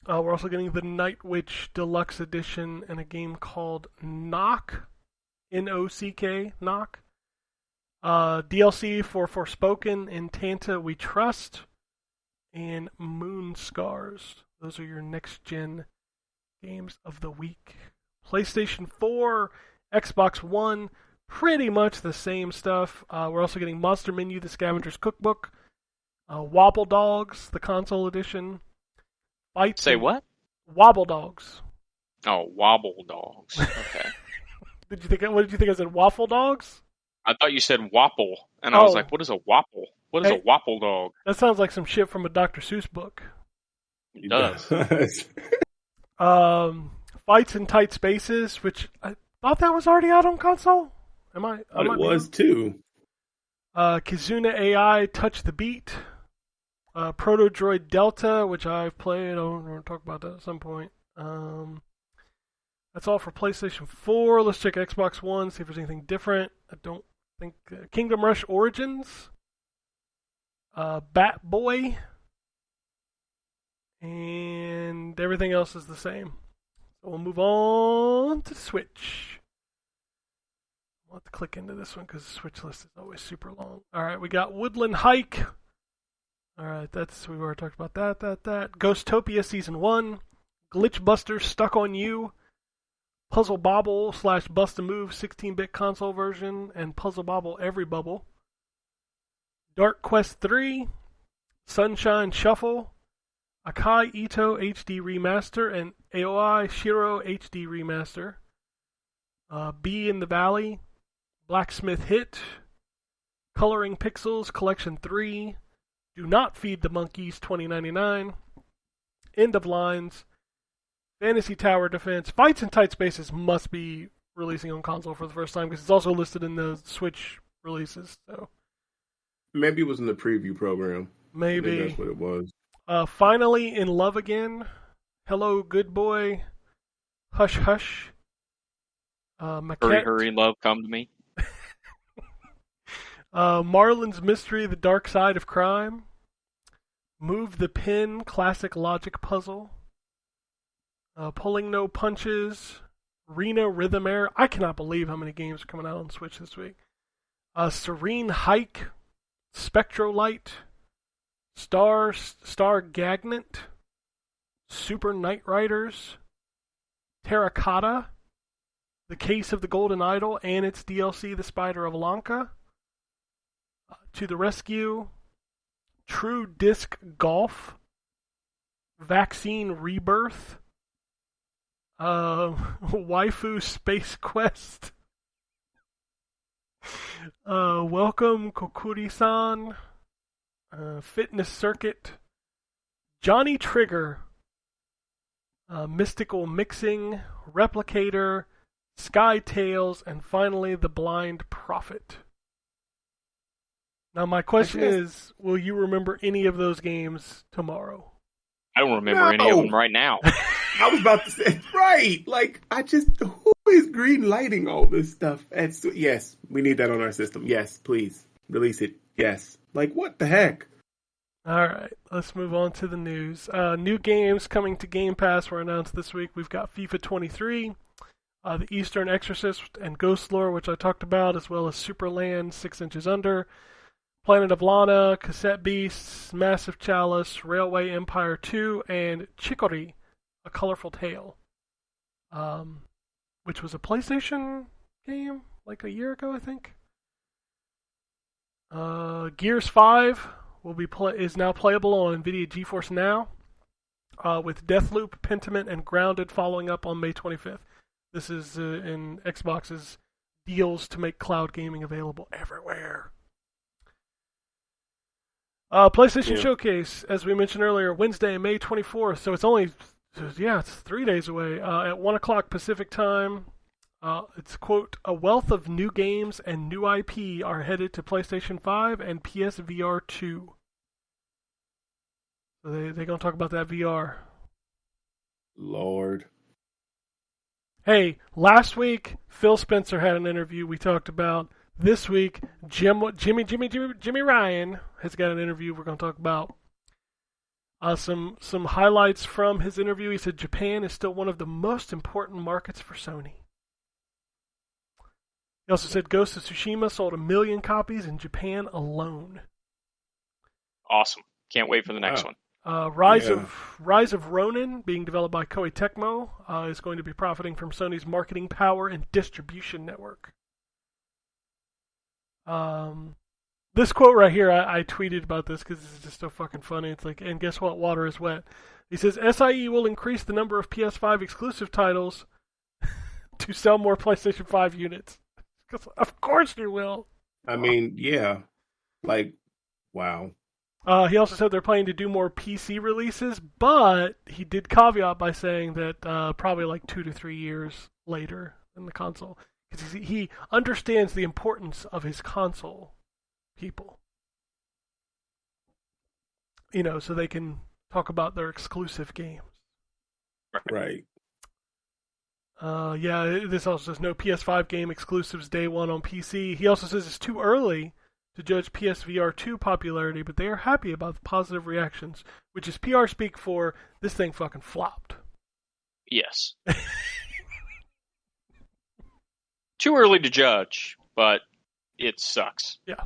We're also getting the Night Witch Deluxe Edition and a game called Knock, N-O-C-K, Knock. DLC for Forspoken, Intanta We Trust, and Moon Scars. Those are your next-gen games of the week. PlayStation 4, Xbox One, pretty much the same stuff. We're also getting Monster Menu, the Scavenger's Cookbook, Wobble Dogs, the console edition. Say what? Wobble Dogs. Oh, Wobble Dogs. Okay. What did you think I said? Waffle Dogs? I thought you said Wapple, and I was like, what is a Wapple? What is a Wapple dog? That sounds like some shit from a Dr. Seuss book. It does. Fights in Tight Spaces, which I thought that was already out on console. It was too. Kizuna AI Touch the Beat. Proto Droid Delta, which I've played. I'm going to talk about that at some point. That's all for PlayStation 4. Let's check Xbox One, see if there's anything different. I don't think... Kingdom Rush Origins. Bat Boy. And everything else is the same. So we'll move on to Switch. I'll have to click into this one because the Switch list is always super long. Alright, we got Woodland Hike. Alright, we've already talked about that. Ghostopia Season 1. Glitchbusters Stuck on You. Puzzle Bobble / Bust a Move 16-bit console version, and Puzzle Bobble Every Bubble. Dark Quest 3, Sunshine Shuffle, Akai Ito HD Remaster, and AOI Shiro HD Remaster. Bee in the Valley, Blacksmith Hit, Coloring Pixels Collection 3, Do Not Feed the Monkeys 2099, End of Lines, Fantasy Tower Defense. Fights in Tight Spaces must be releasing on console for the first time because it's also listed in the Switch releases. So maybe it was in the preview program. Maybe that's what it was. Finally in Love Again. Hello, Good Boy. Hush Hush. Hurry, hurry, love, come to me. Marlin's Mystery: The Dark Side of Crime. Move the Pin Classic Logic Puzzle. Pulling No Punches, Rena Rhythm Air. I cannot believe how many games are coming out on Switch this week. Serene Hike, Spectrolight, Star Gagnant, Super Knight Riders, Terracotta, The Case of the Golden Idol, and its DLC, The Spider of Lanka, To the Rescue, True Disc Golf, Vaccine Rebirth, Waifu Space Quest, Welcome Kokuri-san, Fitness Circuit, Johnny Trigger, Mystical Mixing, Replicator, Sky Tales, and finally The Blind Prophet. Now my question is, will you remember any of those games tomorrow? I don't remember any of them right now. I was about to say, right. Like, who is green lighting all this stuff? Yes, we need that on our system. Yes, please. Release it. Yes. Like, what the heck? All right, let's move on to the news. New games coming to Game Pass were announced this week. We've got FIFA 23, The Eastern Exorcist and Ghost Lore, which I talked about, as well as Superland 6 Inches Under, Planet of Lana, Cassette Beasts, Massive Chalice, Railway Empire 2, and Chicory, A Colorful Tale, which was a PlayStation game like a year ago, I think. Gears 5 is now playable on NVIDIA GeForce Now, with Deathloop, Pentiment, and Grounded following up on May 25th. This is in Xbox's deals to make cloud gaming available everywhere. PlayStation Showcase, as we mentioned earlier, Wednesday, May 24th. So it's 3 days away. At 1 o'clock Pacific time. It's, quote, a wealth of new games and new IP are headed to PlayStation 5 and PSVR 2. So they're going to talk about that VR. Lord. Hey, last week, Phil Spencer had an interview we talked about. This week, Jimmy Ryan has got an interview we're going to talk about. Some highlights from his interview. He said Japan is still one of the most important markets for Sony. He also said Ghost of Tsushima sold 1 million copies in Japan alone. Awesome. Can't wait for the next one. Rise of Ronin, being developed by Koei Tecmo, is going to be profiting from Sony's marketing power and distribution network. This quote right here, I tweeted about this because this is just so fucking funny. It's like, and guess what? Water is wet. He says, SIE will increase the number of PS5 exclusive titles to sell more PlayStation 5 units. Of course you will. I mean, yeah. Like, wow. He also said they're planning to do more PC releases, but he did caveat by saying that probably like 2 to 3 years later in the console. Because he understands the importance of his console people. You know, so they can talk about their exclusive games. Right. This also says no PS5 game exclusives day one on PC. He also says it's too early to judge PSVR 2 popularity, but they are happy about the positive reactions, which is PR speak for this thing fucking flopped. Yes. Too early to judge, but it sucks. Yeah.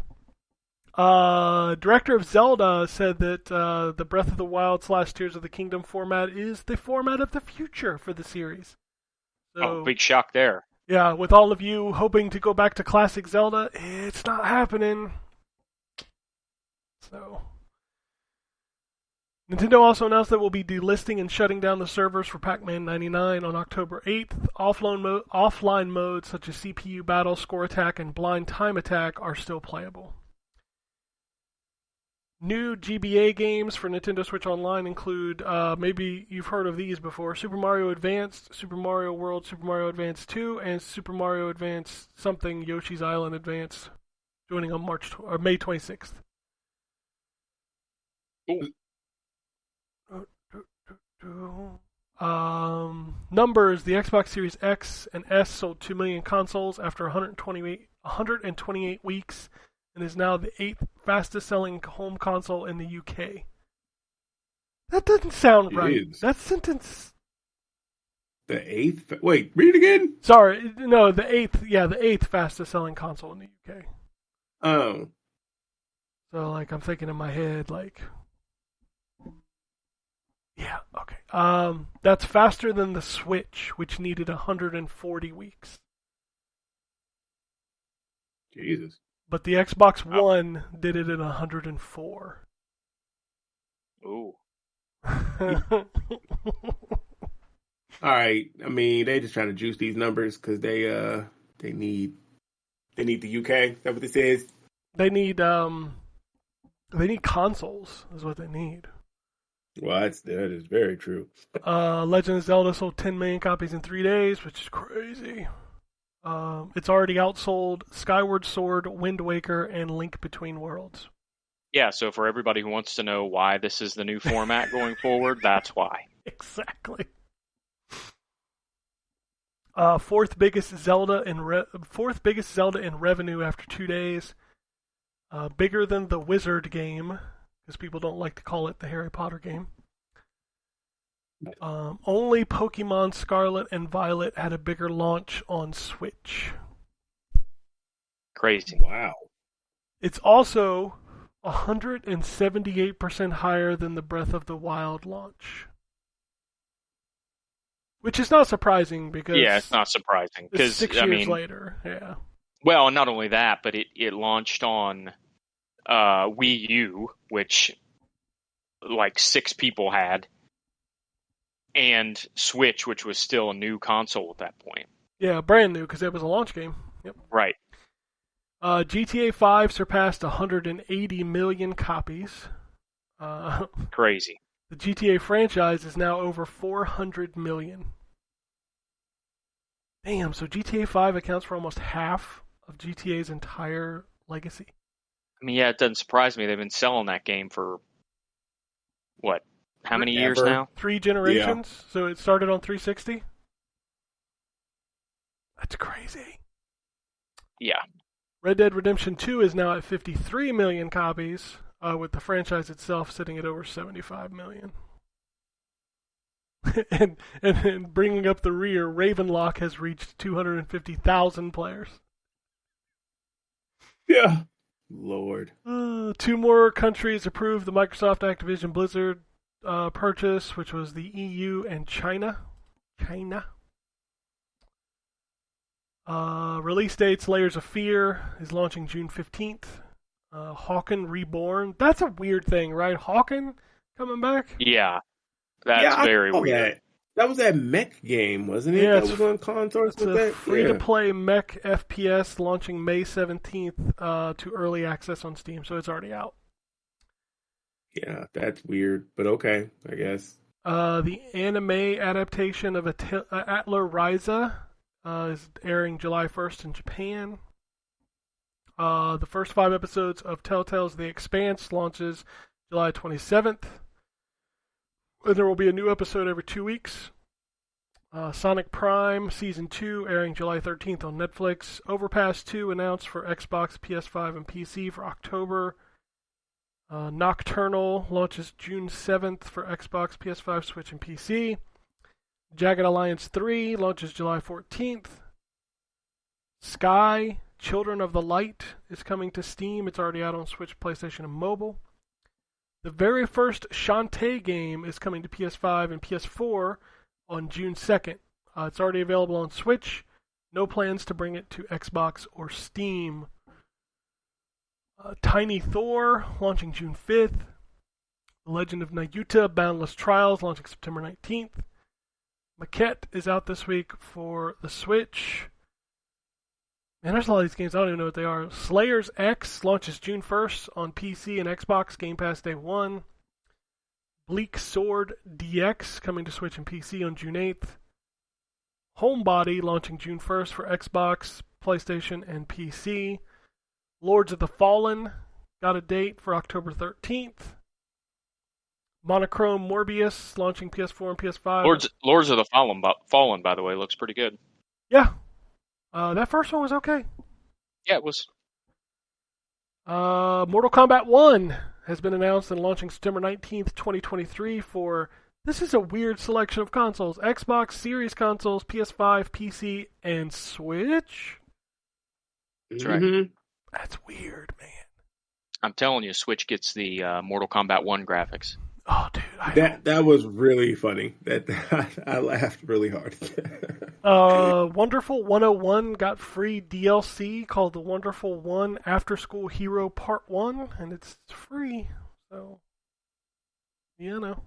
Director of Zelda said that the Breath of the Wild / Tears of the Kingdom format is the format of the future for the series. So, big shock there. Yeah, with all of you hoping to go back to classic Zelda, it's not happening. So, Nintendo also announced that we'll be delisting and shutting down the servers for Pac-Man 99 on October 8th. Offline modes such as CPU battle, score attack, and blind time attack are still playable. New GBA games for Nintendo Switch Online include, maybe you've heard of these before, Super Mario Advanced, Super Mario World, Super Mario Advance 2, and Super Mario Advance something Yoshi's Island Advance, joining on May 26th. Numbers, the Xbox Series X and S sold 2 million consoles after 128 weeks, and is now the 8th fastest selling home console in the UK. That doesn't sound right. That sentence... The 8th? Wait, read it again? Sorry, no, the 8th, the 8th fastest selling console in the UK. Oh. So, like, I'm thinking in my head, like... Yeah, okay. That's faster than the Switch, which needed 140 weeks. Jesus. But the Xbox One did it in 104. Ooh. All right. I mean, they just trying to juice these numbers because they need the UK. Is that what this is? They need consoles. Is what they need. Well, that is very true. Legend of Zelda sold 10 million copies in 3 days, which is crazy. It's already outsold Skyward Sword, Wind Waker, and Link Between Worlds. Yeah, so for everybody who wants to know why this is the new format going forward, that's why. Exactly. Fourth biggest Zelda in revenue after 2 days. Bigger than the Wizard game, because people don't like to call it the Harry Potter game. Only Pokemon Scarlet and Violet had a bigger launch on Switch. Crazy. Wow. It's also 178% higher than the Breath of the Wild launch. Which is not surprising because... Yeah, it's not surprising. It's 6 years later, yeah. Well, not only that, but it launched on Wii U, which like 6 people had, and Switch, which was still a new console at that point. Yeah, brand new, because it was a launch game. Yep. Right. GTA 5 surpassed 180 million copies. Crazy. The GTA franchise is now over 400 million. Damn, so GTA 5 accounts for almost half of GTA's entire legacy. I mean, yeah, it doesn't surprise me. They've been selling that game for, what, how many years now? 3 generations, yeah. So it started on 360? That's crazy. Yeah. Red Dead Redemption 2 is now at 53 million copies, with the franchise itself sitting at over 75 million. and bringing up the rear, Ravenlock has reached 250,000 players. Yeah. Lord. 2 more countries approved the Microsoft Activision Blizzard purchase, which was the EU and China. Release dates: Layers of Fear is launching June 15th. Hawken Reborn. That's a weird thing, right? Hawken coming back? Yeah. That's very weird. That was that mech game, wasn't it? Yeah, that was on consoles. It's a free-to-play mech FPS launching May 17th to early access on Steam, so it's already out. Yeah, that's weird, but okay, I guess. The anime adaptation of Atla Ryza is airing July 1st in Japan. The first 5 episodes of Telltale's The Expanse launches July 27th. And there will be a new episode every 2 weeks. Sonic Prime Season 2 airing July 13th on Netflix. Overpass 2 announced for Xbox, PS5, and PC for October. Nocturnal launches June 7th for Xbox, PS5, Switch, and PC. Jagged Alliance 3 launches July 14th. Sky, Children of the Light is coming to Steam. It's already out on Switch, PlayStation, and mobile. The very first Shantae game is coming to PS5 and PS4 on June 2nd. It's already available on Switch. No plans to bring it to Xbox or Steam. Tiny Thor launching June 5th. The Legend of Nayuta Boundless Trials launching September 19th. Maquette is out this week for the Switch. Man, there's a lot of these games, I don't even know what they are. Slayers X launches June 1st on PC and Xbox, Game Pass Day 1. Bleak Sword DX coming to Switch and PC on June 8th. Homebody launching June 1st for Xbox, PlayStation, and PC. Lords of the Fallen got a date for October 13th. Monochrome Morbius launching PS4 and PS5. Lords of the Fallen, by the way, looks pretty good. Yeah. That first one was okay. Yeah, it was. Mortal Kombat 1 has been announced and launching September 19th, 2023 for... This is a weird selection of consoles. Xbox Series consoles, PS5, PC, and Switch? That's right. That's weird, man. I'm telling you, Switch gets the Mortal Kombat 1 graphics. Oh, dude. That was really funny. I laughed really hard. Wonderful 101 got free DLC called the Wonderful 1 After School Hero Part 1, and it's free. So, you know.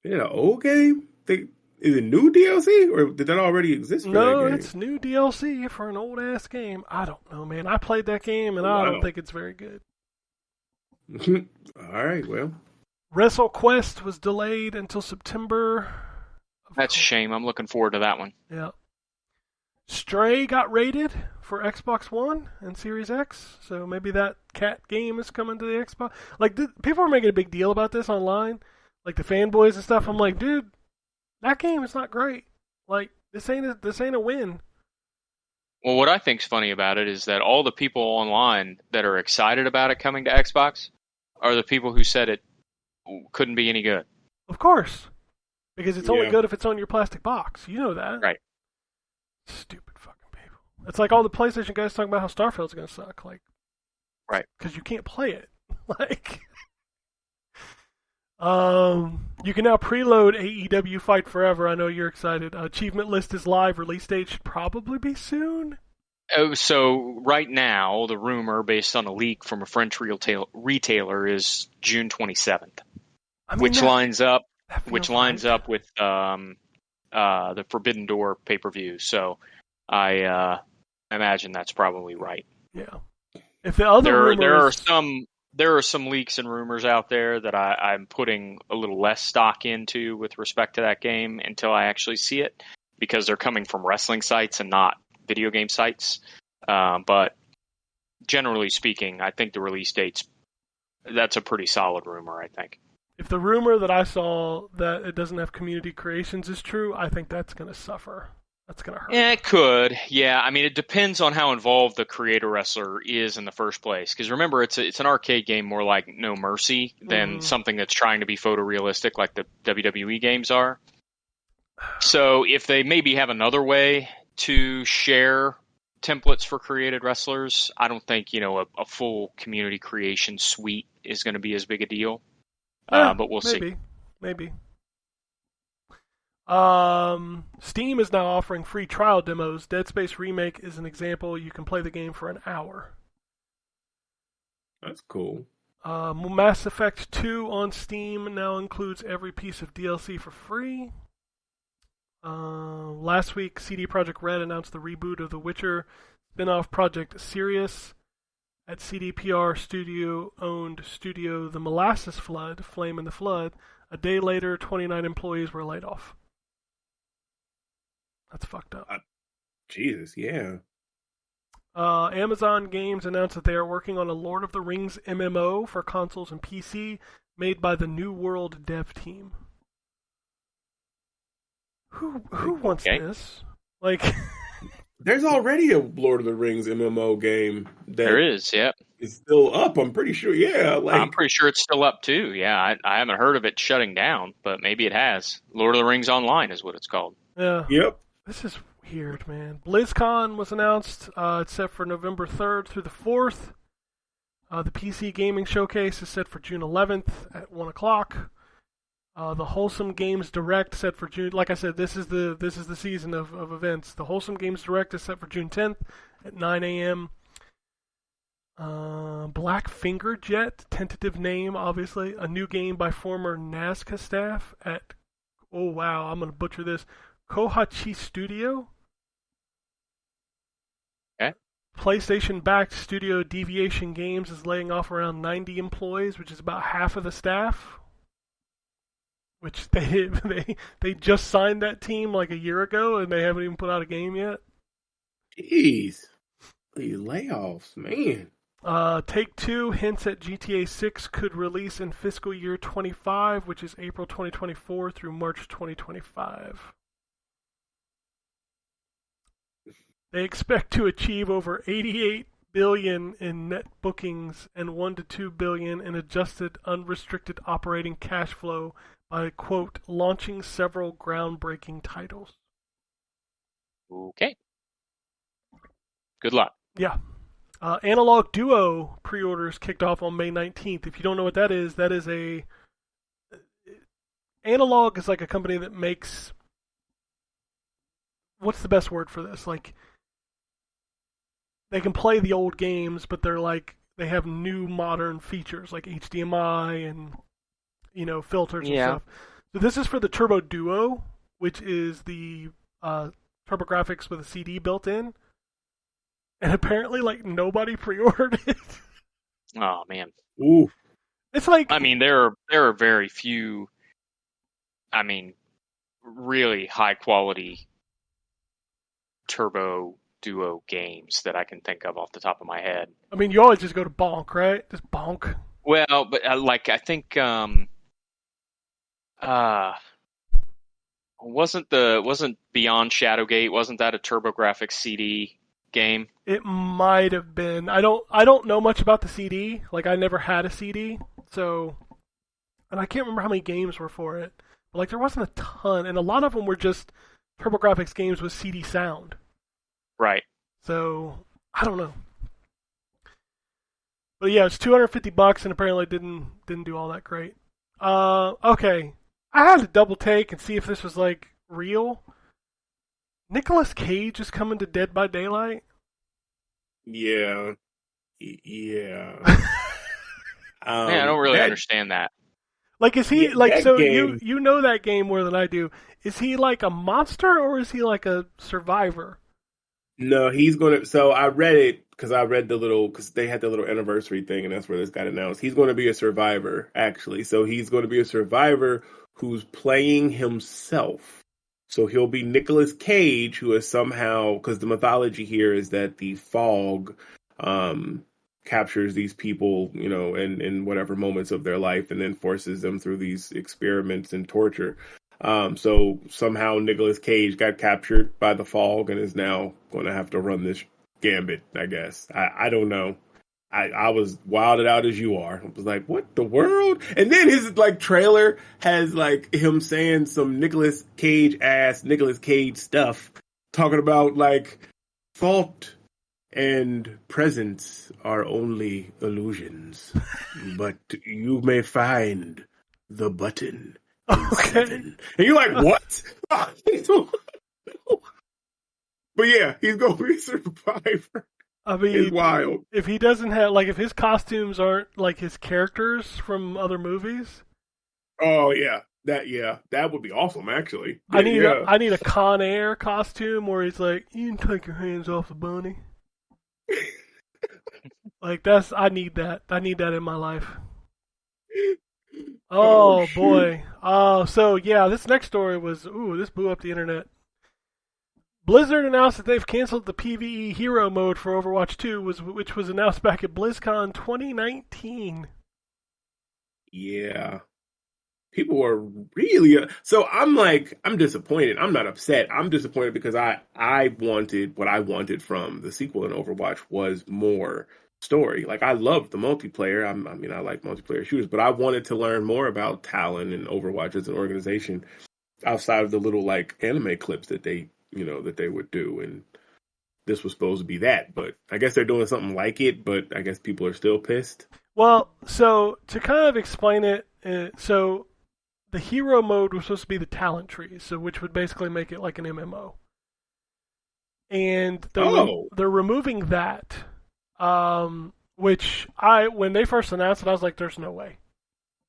Is it an old game? Is it new DLC, or did that already exist for no, that game? It's new DLC for an old-ass game. I don't know, man. I played that game, and I don't think it's very good. All right, well. WrestleQuest was delayed until September. That's a shame. I'm looking forward to that one. Yeah. Stray got rated for Xbox One and Series X, so maybe that cat game is coming to the Xbox. Like, people are making a big deal about this online, like the fanboys and stuff. I'm like, dude, that game is not great. Like, this ain't a win. Well, what I think's funny about it is that all the people online that are excited about it coming to Xbox are the people who said it couldn't be any good. Of course. Because it's only Yeah. good if it's on your plastic box. You know that. Right. Stupid fucking people. It's like all the PlayStation guys talking about how Starfield's going to suck. Like, Right. Because you can't play it. Like, you can now preload AEW Fight Forever. I know you're excited. Achievement list is live. Release date should probably be soon. Oh, so right now, the rumor, based on a leak from a French retailer, is June 27th, I mean, which lines up that feels right. with the Forbidden Door pay-per-view. So I imagine that's probably right. Yeah. If the other There are some leaks and rumors out there that I'm putting a little less stock into with respect to that game until I actually see it, because they're coming from wrestling sites and not video game sites. But generally speaking, I think the release that's a pretty solid rumor, I think. If the rumor that I saw that it doesn't have community creations is true, I think that's going to suffer. That's going to hurt. Yeah, it could. Yeah, I mean, it depends on how involved the creator wrestler is in the first place. Because remember, it's an arcade game more like No Mercy than something that's trying to be photorealistic like the WWE games are. So if they maybe have another way to share templates for created wrestlers, I don't think a full community creation suite is going to be as big a deal. But we'll see. Maybe. Steam is now offering free trial demos. Dead Space Remake is an example. You can play the game for an hour. That's cool. Mass Effect 2 on Steam now includes every piece of DLC for free. Last week, CD Projekt Red announced the reboot of The Witcher spin-off project Sirius. At CDPR studio-owned studio The Molasses Flood, Flame in the Flood, a day later, 29 employees were laid off. That's fucked up. Jesus, yeah. Amazon Games announced that they are working on a Lord of the Rings MMO for consoles and PC, made by the New World dev team. Who wants this? Like, there's already a Lord of the Rings MMO game. There is, yeah. It's still up, I'm pretty sure. Yeah, I'm pretty sure it's still up too. Yeah, I haven't heard of it shutting down, but maybe it has. Lord of the Rings Online is what it's called. Yeah. Yep. This is weird, man. BlizzCon was announced. It's set for November 3rd through the 4th. The PC Gaming Showcase is set for June 11th at 1 o'clock. The Wholesome Games Direct set for June. Like I said, this is the season of events. The Wholesome Games Direct is set for June 10th at 9 a.m. Black Finger Jet, tentative name, obviously. A new game by former Nazca staff at, oh wow, I'm going to butcher this, Kohachi Studio. Okay. PlayStation-backed studio Deviation Games is laying off around 90 employees, which is about half of the staff. Which they just signed that team like a year ago, and they haven't even put out a game yet. Jeez. These layoffs, man. Take-Two hints at GTA 6 could release in fiscal year 25, which is April 2024 through March 2025. They expect to achieve over $88 billion in net bookings and $1 to $2 billion in adjusted unrestricted operating cash flow by, quote, launching several groundbreaking titles. Okay. Good luck. Yeah. Analog Duo pre-orders kicked off on May 19th. If you don't know what that is a... Analog is like a company that makes... What's the best word for this? Like, they can play the old games, but they're like, they have new modern features like HDMI and, filters and stuff. So this is for the Turbo Duo, which is the TurboGrafx with a CD built in. And apparently, like, nobody pre-ordered it. Oh, man. Ooh. It's like... I mean, there are very few, really high-quality Turbo Duo games that I can think of off the top of my head. I mean, you always just go to Bonk, right? Just Bonk. Well, but I think wasn't Beyond Shadowgate, wasn't that a TurboGrafx CD game? It might have been. I don't know much about the CD. Like, I never had a CD, So, and I can't remember how many games were for it, but like there wasn't a ton, and a lot of them were just TurboGrafx games with CD sound. Right. So I don't know. But yeah, it's $250 and apparently didn't do all that great. Okay. I had to double take and see if this was like real. Nicolas Cage is coming to Dead by Daylight. Yeah. Yeah. Man, I don't really understand that. Like, is he game. you know that game more than I do? Is he like a monster or is he like a survivor? No, he's gonna. So I read it because because they had the little anniversary thing, and that's where this got announced. He's going to be a survivor, actually. So he's going to be a survivor who's playing himself. So he'll be Nicolas Cage, who is somehow, because the mythology here is that the fog captures these people, in whatever moments of their life, and then forces them through these experiments and torture. So somehow Nicolas Cage got captured by the fog and is now going to have to run this gambit, I guess. I don't know. I was wilded out as you are. I was like, what the world? And then his trailer has him saying some Nicolas Cage stuff, talking about fault and presence are only illusions, but you may find the button. Okay. And you're like, what? But yeah, he's going to be a survivor. I mean, it's wild. If he doesn't have, if his costumes aren't like his characters from other movies. Oh, yeah. That would be awesome, actually. I need a Con Air costume where he's like, you can take your hands off the bunny. I need that. I need that in my life. Oh boy. So yeah, this next story this blew up the internet. Blizzard announced that they've canceled the PvE hero mode for Overwatch 2, which was announced back at BlizzCon 2019. Yeah. People are really... So I'm disappointed. I'm not upset. I'm disappointed because what I wanted from the sequel in Overwatch was more story. I love the multiplayer. I like multiplayer shooters, but I wanted to learn more about Talon and Overwatch as an organization outside of the little anime clips that they would do, and this was supposed to be that, but I guess they're doing something like it, but I guess people are still pissed. Well, so to kind of explain it, so the hero mode was supposed to be the talent trees, so which would basically make it like an MMO. And they're removing that, which when they first announced it, I was like, there's no way.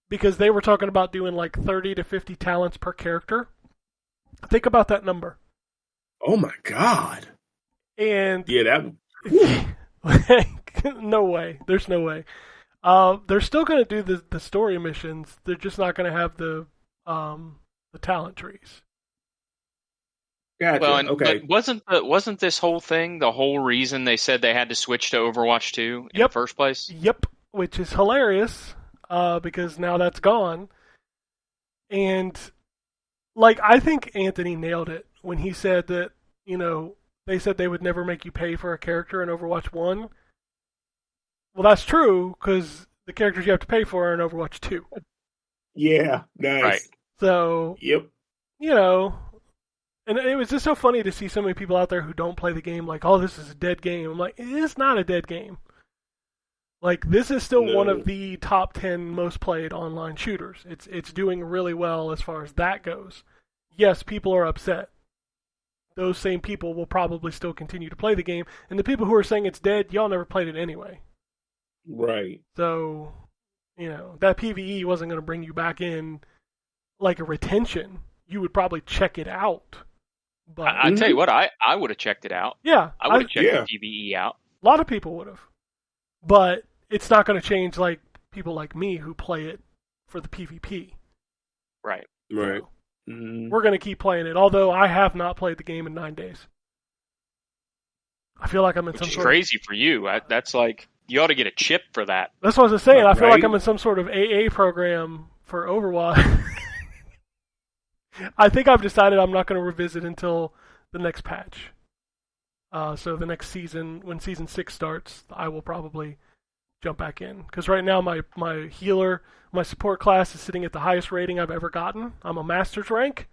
Because they were talking about doing 30 to 50 talents per character. Think about that number. Oh my God. And yeah, that no way. There's no way. They're still going to do the story missions. They're just not going to have the talent trees. Gotcha. Well, okay. But wasn't this whole thing the whole reason they said they had to switch to Overwatch 2 in the first place? Yep, which is hilarious because now that's gone. And I think Anthony nailed it when he said that, they said they would never make you pay for a character in Overwatch 1. Well, that's true, because the characters you have to pay for are in Overwatch 2. Yeah, nice. Right. So, yep. And it was just so funny to see so many people out there who don't play the game oh, this is a dead game. I'm like, it is not a dead game. This is still one of the top 10 most played online shooters. It's doing really well as far as that goes. Yes, people are upset. Those same people will probably still continue to play the game. And the people who are saying it's dead, y'all never played it anyway. Right. So, that PvE wasn't going to bring you back in like a retention. You would probably check it out. But I tell you what, I would have checked it out. Yeah. I would have checked the PvE out. A lot of people would have. But it's not going to change people like me who play it for the PvP. Right. So, we're going to keep playing it, although I have not played the game in 9 days. I feel like I'm in some sort crazy for you. That's you ought to get a chip for that. That's what I was saying. I feel like I'm in some sort of AA program for Overwatch. I think I've decided I'm not going to revisit until the next patch. So the next season, when Season 6 starts, I will probably jump back in. Because right now my healer, my support class is sitting at the highest rating I've ever gotten. I'm a master's rank.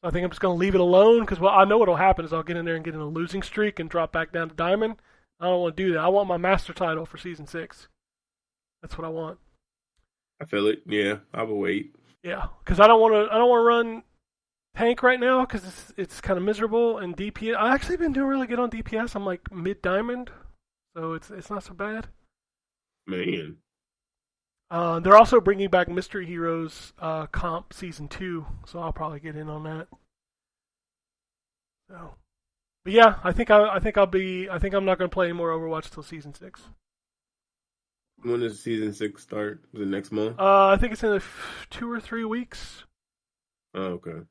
I think I'm just going to leave it alone because I know what will happen is I'll get in there and get in a losing streak and drop back down to diamond. I don't want to do that. I want my master title for season 6. That's what I want. I feel it. Yeah, I will wait. Yeah, because I don't want to run tank right now because it's kind of miserable, and DPS. I've actually been doing really good on DPS. I'm like mid diamond, so it's not so bad. Man. They're also bringing back Mystery Heroes comp season 2, so I'll probably get in on that. So, but yeah, I think I'm not going to play any more Overwatch till season 6. When does season 6 start? Is it next month? I think it's in 2 or 3 weeks. Oh, okay.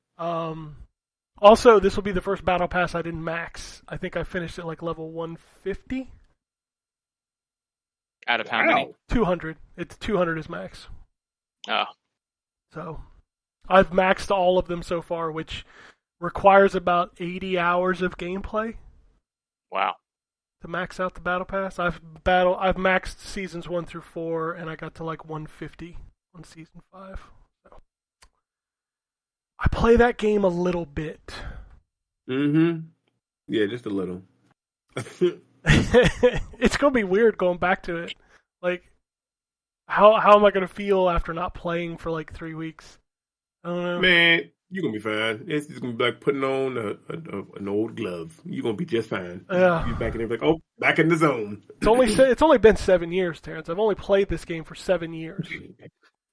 Also, this will be the first battle pass I didn't max. I think I finished at like level 150. Out of how many? 200. It's 200 is max. Oh. So, I've maxed all of them so far, which requires about 80 hours of gameplay. Wow. To max out the battle pass. I've maxed seasons 1 through 4, and I got to like 150 on season 5. So, I play that game a little bit. Mm-hmm. Yeah, just a little. It's gonna be weird going back to it. Like, how am I gonna feel after not playing for like 3 weeks? I don't know. Man, you're gonna be fine. It's just gonna be like putting on an old glove. You're gonna be just fine. Yeah. You're back in there, like, oh, back in the zone. It's only been 7 years, Terrence. I've only played this game for 7 years.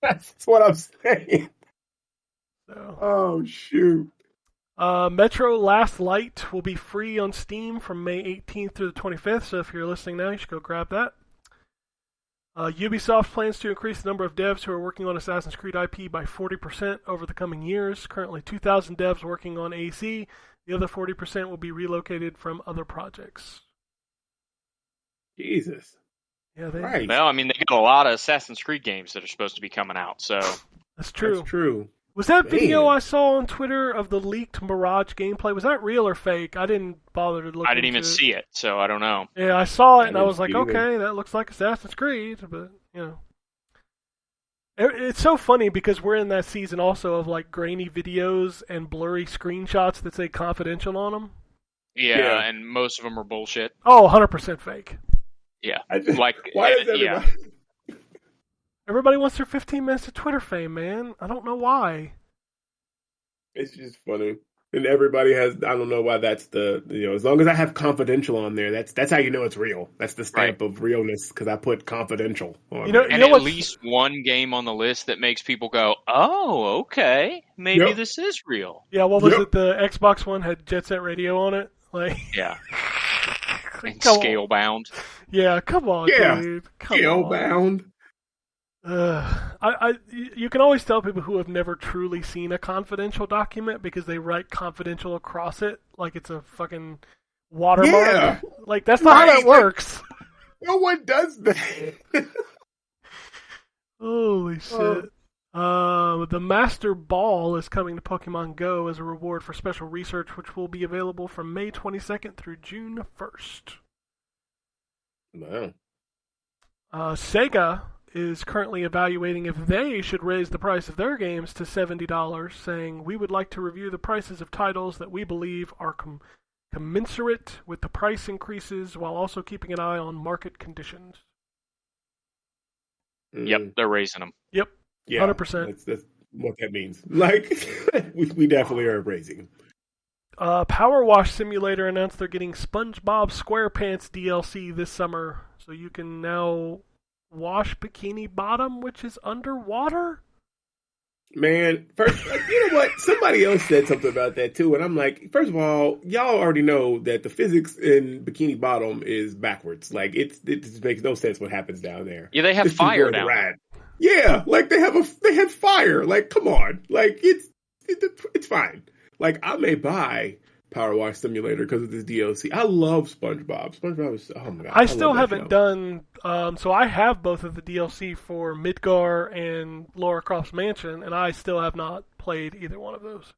That's what I'm saying. So. Oh shoot. Metro Last Light will be free on Steam from May 18th through the 25th, so if you're listening now, you should go grab that. Ubisoft plans to increase the number of devs who are working on Assassin's Creed IP by 40% over the coming years. Currently 2,000 devs working on AC. The other 40% will be relocated from other projects. Jesus. Yeah, Right. Well, I mean, they got a lot of Assassin's Creed games that are supposed to be coming out, so... That's true. That's true. Was that video I saw on Twitter of the leaked Mirage gameplay, was that real or fake? I didn't bother to look I didn't into even it. see it, so I don't know. Yeah, I saw it and I didn't was like, see it either. okay, that looks like Assassin's Creed, but, you know. It's so funny because we're in that season also of like grainy videos and blurry screenshots that say confidential on them. Yeah, and most of them are bullshit. Oh, 100% fake. Yeah, Why is everybody... yeah. Everybody wants their 15 minutes of Twitter fame, man. I don't know why. It's just funny. And everybody has, I don't know why that's as long as I have confidential on there, that's how you know it's real. That's the stamp of realness because I put confidential on there. And at least one game on the list that makes people go, oh, okay, maybe this is real. Yeah, what was it? The Xbox One had Jet Set Radio on it? Like, yeah. And Scalebound. Yeah, come on, dude. Scalebound. You can always tell people who have never truly seen a confidential document because they write confidential across it like it's a fucking watermark. Yeah. Like, that's not how that works. No one does that. Holy shit. The Master Ball is coming to Pokemon Go as a reward for special research, which will be available from May 22nd through June 1st. Wow. Sega is currently evaluating if they should raise the price of their games to $70, saying, we would like to review the prices of titles that we believe are commensurate with the price increases while also keeping an eye on market conditions. Yep, they're raising them. Yep, yeah, 100%. That's what that means. Like, we definitely are raising them. Power Wash Simulator announced they're getting SpongeBob SquarePants DLC this summer, so you can now wash Bikini Bottom, which is underwater? Man, first, you know what? Somebody else said something about that too, and I'm like, first of all, y'all already know that the physics in Bikini Bottom is backwards. Like, it just makes no sense what happens down there. Yeah, they have fire down there. Yeah, like they had fire. Like, come on, like it's fine. Like, I may buy Power Wash Simulator because of this DLC. I love SpongeBob. SpongeBob is, oh my god. I still haven't done, so I have both of the DLC for Midgar and Lara Croft's Mansion, and I still have not played either one of those.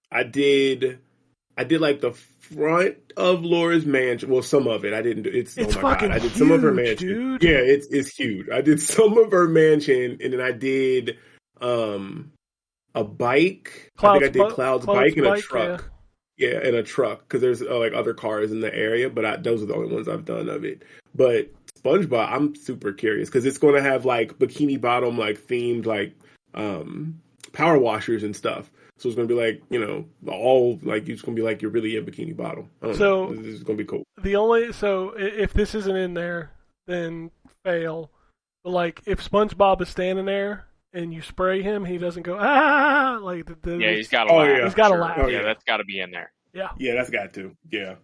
I did I did like the front of Laura's mansion. Well, some of it. I didn't do it's oh my fucking god. I did some of her huge, mansion. dude. Yeah, it's huge. I did some of her mansion and then I did a bike. I think I did Cloud's bike and a truck. Yeah, and a truck because there's like other cars in the area, but those are the only ones I've done of it. But SpongeBob, I'm super curious because it's going to have like Bikini Bottom like themed like power washers and stuff. So it's going to be like, you know, all like it's going to be like you're really in Bikini Bottom. So this is going to be cool. If this isn't in there, then fail. But like if SpongeBob is standing there and you spray him, he doesn't go like he's got to laugh. Yeah, he's got to laugh. Oh, yeah, that's got to be in there. Yeah, that's got to. Yeah.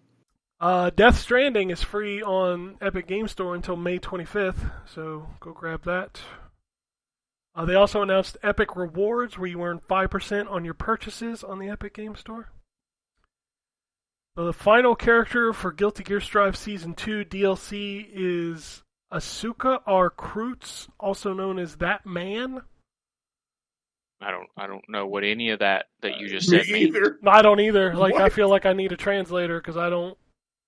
Death Stranding is free on Epic Game Store until May 25th, so go grab that. They also announced Epic Rewards, where you earn 5% on your purchases on the Epic Game Store. The final character for Guilty Gear Strive Season 2 DLC is Asuka R. Kreutz, also known as That Man. I don't know what any of that you just said means. No, I don't either. Like, what? I feel like I need a translator because I don't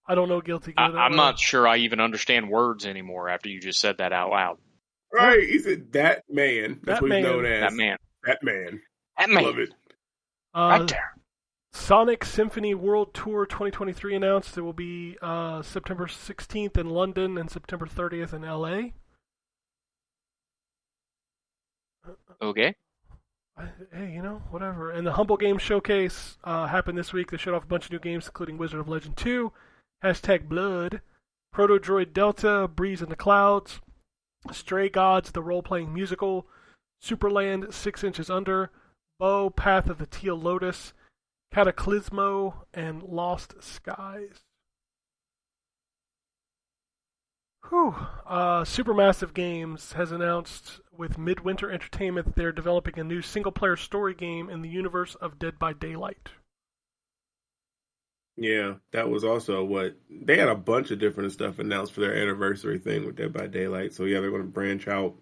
know Guilty Gear. I'm not sure I even understand words anymore after you just said that out loud. Right, he said That Man. That's what he's known as. That Man. That Man. That Man. Love it. Right there. Sonic Symphony World Tour 2023 announced. It will be September 16th in London and September 30th in LA. Okay. Hey, you know, whatever. And the Humble Games Showcase happened this week. They showed off a bunch of new games, including Wizard of Legend 2, #Blood, Proto Droid Delta, Breeze in the Clouds, Stray Gods, the role-playing musical, Superland 6 Inches Under, Bo, Path of the Teal Lotus, Cataclysmo, and Lost Skies. Supermassive Games has announced with Midwinter Entertainment that they're developing a new single-player story game in the universe of Dead by Daylight. Yeah, that was also what they had a bunch of different stuff announced for their anniversary thing with Dead by Daylight. So yeah, they're going to branch out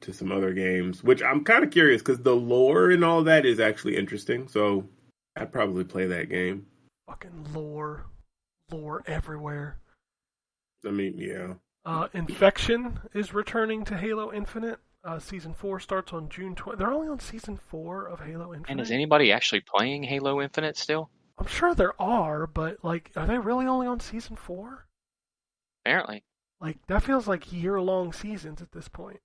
to some other games, which I'm kind of curious because the lore and all that is actually interesting. So I'd probably play that game. Fucking lore everywhere. I mean, yeah. Infection is returning to Halo Infinite. Season 4 starts on June 20th. They're only on Season 4 of Halo Infinite. And is anybody actually playing Halo Infinite still? I'm sure there are, but, like, are they really only on Season 4? Apparently. Like, that feels like year-long seasons at this point.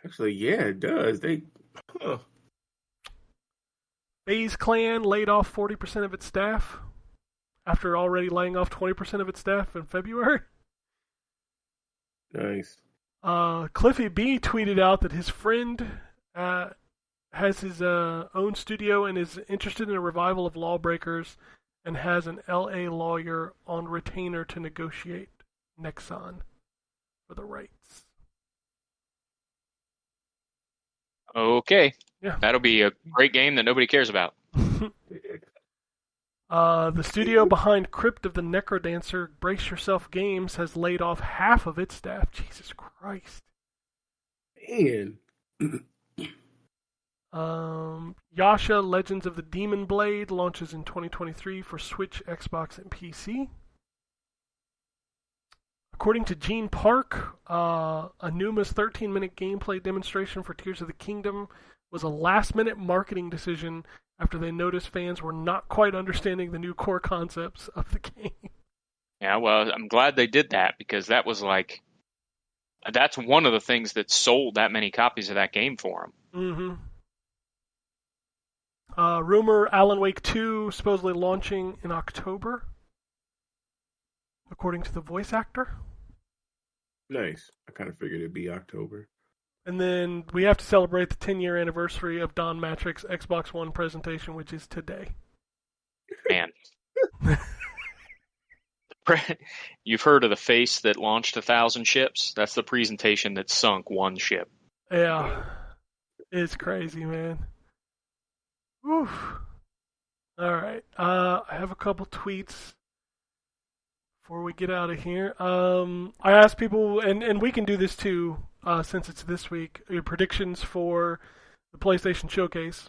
Actually, yeah, it does. FaZe Clan laid off 40% of its staff after already laying off 20% of its staff in February. Nice. Cliffy B tweeted out that his friend has his own studio and is interested in a revival of Lawbreakers and has an LA lawyer on retainer to negotiate Nexon for the rights. Okay. Yeah. That'll be a great game that nobody cares about. The studio behind Crypt of the Necrodancer, Brace Yourself Games, has laid off half of its staff. Jesus Christ. Man. Yasha Legends of the Demon Blade launches in 2023 for Switch, Xbox, and PC. According to Gene Park, Anuma's 13-minute gameplay demonstration for Tears of the Kingdom was a last-minute marketing decision after they noticed fans were not quite understanding the new core concepts of the game. Yeah, well, I'm glad they did that because that was like... That's one of the things that sold that many copies of that game for them. Mm-hmm. Rumor Alan Wake 2 supposedly launching in October, according to the voice actor. Nice. I kind of figured it'd be October. And then we have to celebrate the 10-year anniversary of Don Matrick's Xbox One presentation, which is today. Man. You've heard of the face that launched 1,000 ships? That's the presentation that sunk one ship. Yeah. It's crazy, man. Oof. All right. I have a couple tweets before we get out of here. I asked people, and we can do this too, since it's this week, your predictions for the PlayStation Showcase.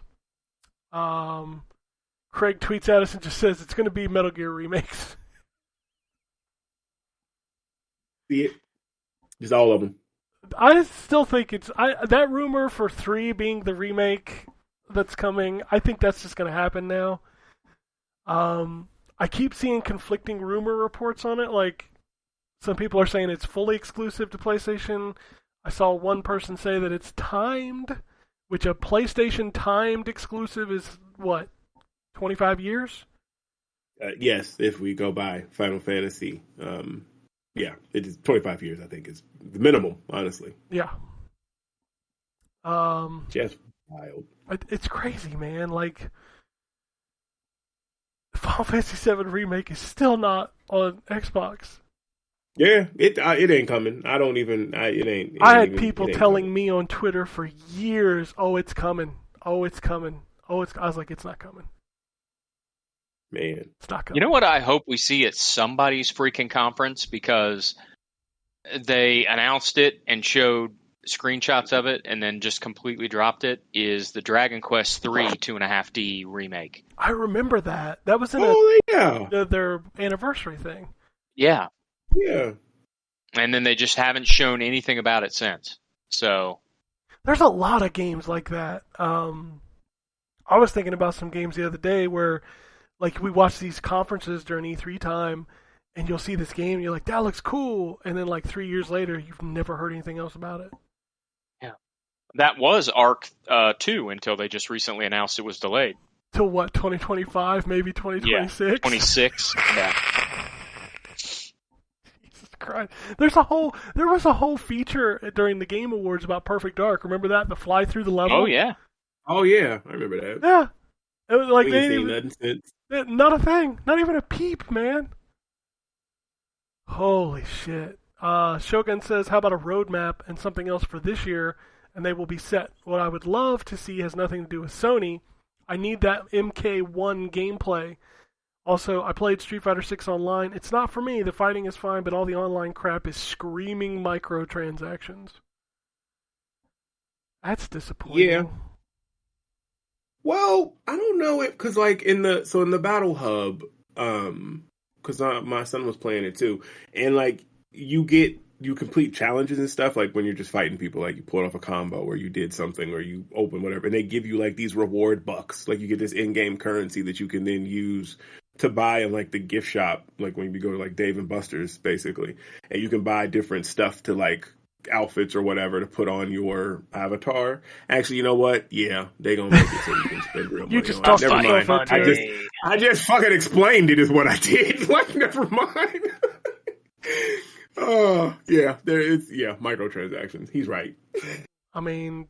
Craig tweets at us and just says it's going to be Metal Gear remakes. See it? Just all of them. I still think that rumor for 3 being the remake that's coming. I think that's just going to happen now. I keep seeing conflicting rumor reports on it. Like, some people are saying it's fully exclusive to PlayStation. I saw one person say that it's timed, which a PlayStation timed exclusive is, what, 25 years? Yes, if we go by Final Fantasy. Yeah, it is 25 years, I think, is the minimum, honestly. Yeah. Just wild. It's crazy, man. Like, Final Fantasy VII Remake is still not on Xbox. Yeah, it ain't coming. I don't even. It ain't. I had people telling me on Twitter for years, "Oh, it's coming. Oh, it's coming. Oh, it's." I was like, "It's not coming." Man, it's not coming. You know what I hope we see at somebody's freaking conference, because they announced it and showed screenshots of it and then just completely dropped it, is the Dragon Quest III 2.5D remake. I remember that. That was in their anniversary thing. Yeah. Yeah. And then they just haven't shown anything about it since. So there's a lot of games like that. I was thinking about some games the other day where, like, we watch these conferences during E3 time, and you'll see this game, and you're like, that looks cool, and then, like, 3 years later, you've never heard anything else about it. Yeah. That was Arc 2 until they just recently announced it was delayed. Till what, 2025, maybe 2026? Yeah, 26, yeah. Jesus Christ. There was a whole feature during the Game Awards about Perfect Dark. Remember that? The fly through the level? Oh, yeah. Oh, yeah. I remember that. Yeah. It was like, we ain't seen nothing since. Not a thing. Not even a peep, man. Holy shit. Shogun says, how about a roadmap and something else for this year, and they will be set. What I would love to see has nothing to do with Sony. I need that MK1 gameplay. Also, I played Street Fighter 6 online. It's not for me. The fighting is fine, but all the online crap is screaming microtransactions. That's disappointing. Yeah. Well, I don't know it, because like in the Battle Hub, because my son was playing it too, and like you complete challenges and stuff, like when you're just fighting people, like you pulled off a combo or you did something or you open whatever, and they give you like these reward bucks, like you get this in-game currency that you can then use to buy in like the gift shop, like when you go to like Dave and Buster's basically, and you can buy different stuff to like outfits or whatever to put on your avatar. Actually, you know what? Yeah, they gonna make it so you can spend real money. You just talked never mind. money. I just fucking explained it is what I did. Like, never mind. Oh, yeah, there is. Yeah, microtransactions. He's right. I mean,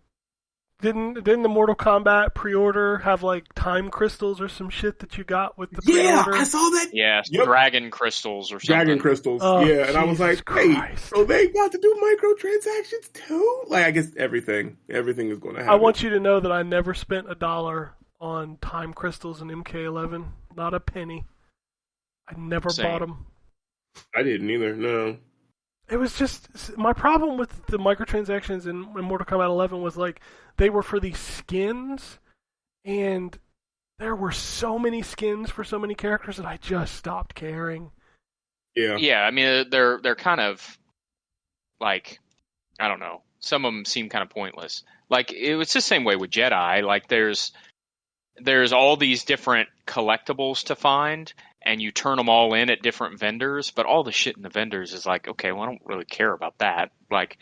didn't the Mortal Kombat pre-order have like time crystals or some shit that you got with the pre-order? Yeah, I saw that. Yeah, dragon crystals or something. Dragon crystals. Oh, yeah, and I was like, hey, so they got to do microtransactions too? Like, I guess everything is going to happen. I want you to know that I never spent $1 on time crystals in MK11. Not a penny. I never bought them. I didn't either. No. It was just, my problem with the microtransactions in Mortal Kombat 11 was like, they were for these skins, and there were so many skins for so many characters that I just stopped caring. Yeah. Yeah, I mean, they're kind of, like, I don't know, some of them seem kind of pointless. Like, it was the same way with Jedi. Like, there's all these different collectibles to find, and you turn them all in at different vendors, but all the shit in the vendors is like, okay, well, I don't really care about that. Like,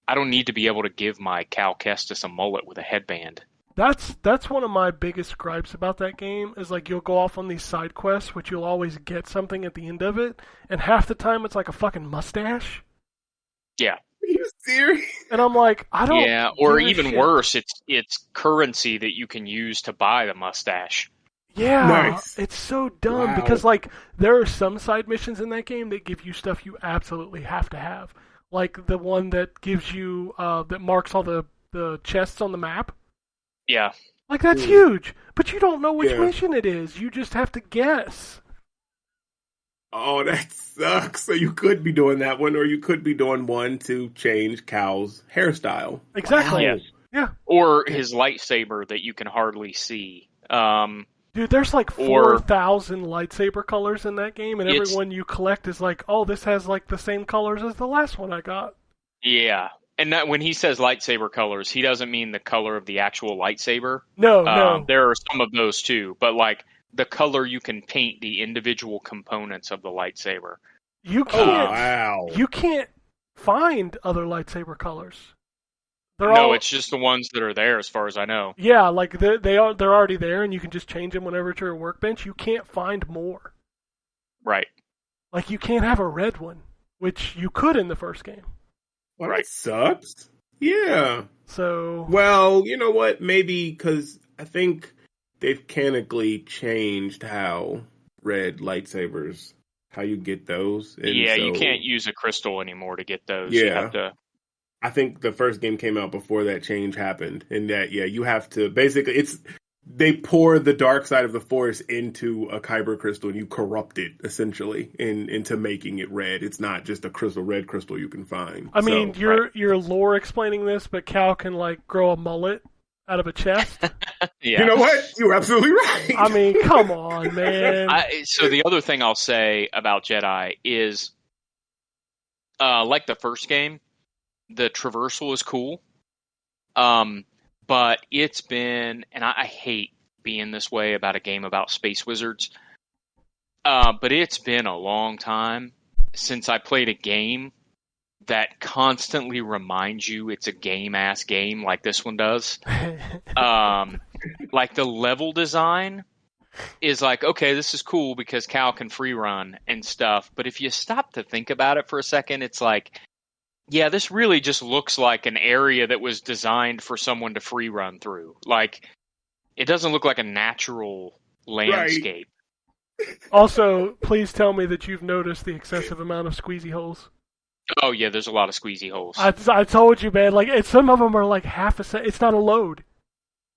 I don't need to be able to give my Cal Kestis a mullet with a headband. That's one of my biggest gripes about that game, is like, you'll go off on these side quests, which you'll always get something at the end of it, and half the time it's like a fucking mustache. Yeah. Are you serious? And I'm like, I don't. Yeah, or even worse, it's currency that you can use to buy the mustache. Yeah, nice. It's so dumb because, like, there are some side missions in that game that give you stuff you absolutely have to have. Like the one that gives you, that marks all the chests on the map. Yeah. Like, that's huge, but you don't know which mission it is. You just have to guess. Oh, that sucks. So you could be doing that one, or you could be doing one to change Cal's hairstyle. Exactly. Wow. Yeah. Or his lightsaber that you can hardly see. Dude, there's like Or- 4,000 lightsaber colors in that game, and every It's- one you collect is like, oh, this has like the same colors as the last one I got. Yeah. And that, when he says lightsaber colors, he doesn't mean the color of the actual lightsaber. No. There are some of those too, but like the color you can paint the individual components of the lightsaber. You Oh, can't. wow. You can't find other lightsaber colors. No, it's just the ones that are there, as far as I know. Yeah, like they're already there, and you can just change them whenever it's your workbench. You can't find more. Right. Like you can't have a red one, which you could in the first game. Well, Right. that sucks. Yeah. So Well, you know what? Maybe because I think they've mechanically changed how red lightsabers, how you get those. And Yeah, you so can't use a crystal anymore to get those. You Yeah. have to. I think the first game came out before that change happened, and that you have to basically they pour the dark side of the Force into a kyber crystal, and you corrupt it essentially into making it red. It's not just a red crystal you can find. I mean, So, your lore explaining this, but Cal can like grow a mullet out of a chest. Yeah. you know what? You're absolutely right. I mean, come on, man. So the other thing I'll say about Jedi is, like the first game, the traversal is cool. But it's been, and I hate being this way about a game about space wizards, but it's been a long time since I played a game that constantly reminds you it's a game-ass game like this one does. Like the level design is like, okay, this is cool because Cal can free run and stuff, but if you stop to think about it for a second, it's like, yeah, this really just looks like an area that was designed for someone to free run through. Like, it doesn't look like a natural landscape. Also, please tell me that you've noticed the excessive amount of squeezy holes. Oh, yeah, there's a lot of squeezy holes. I told you, man. Like, some of them are like half a second. It's not a load.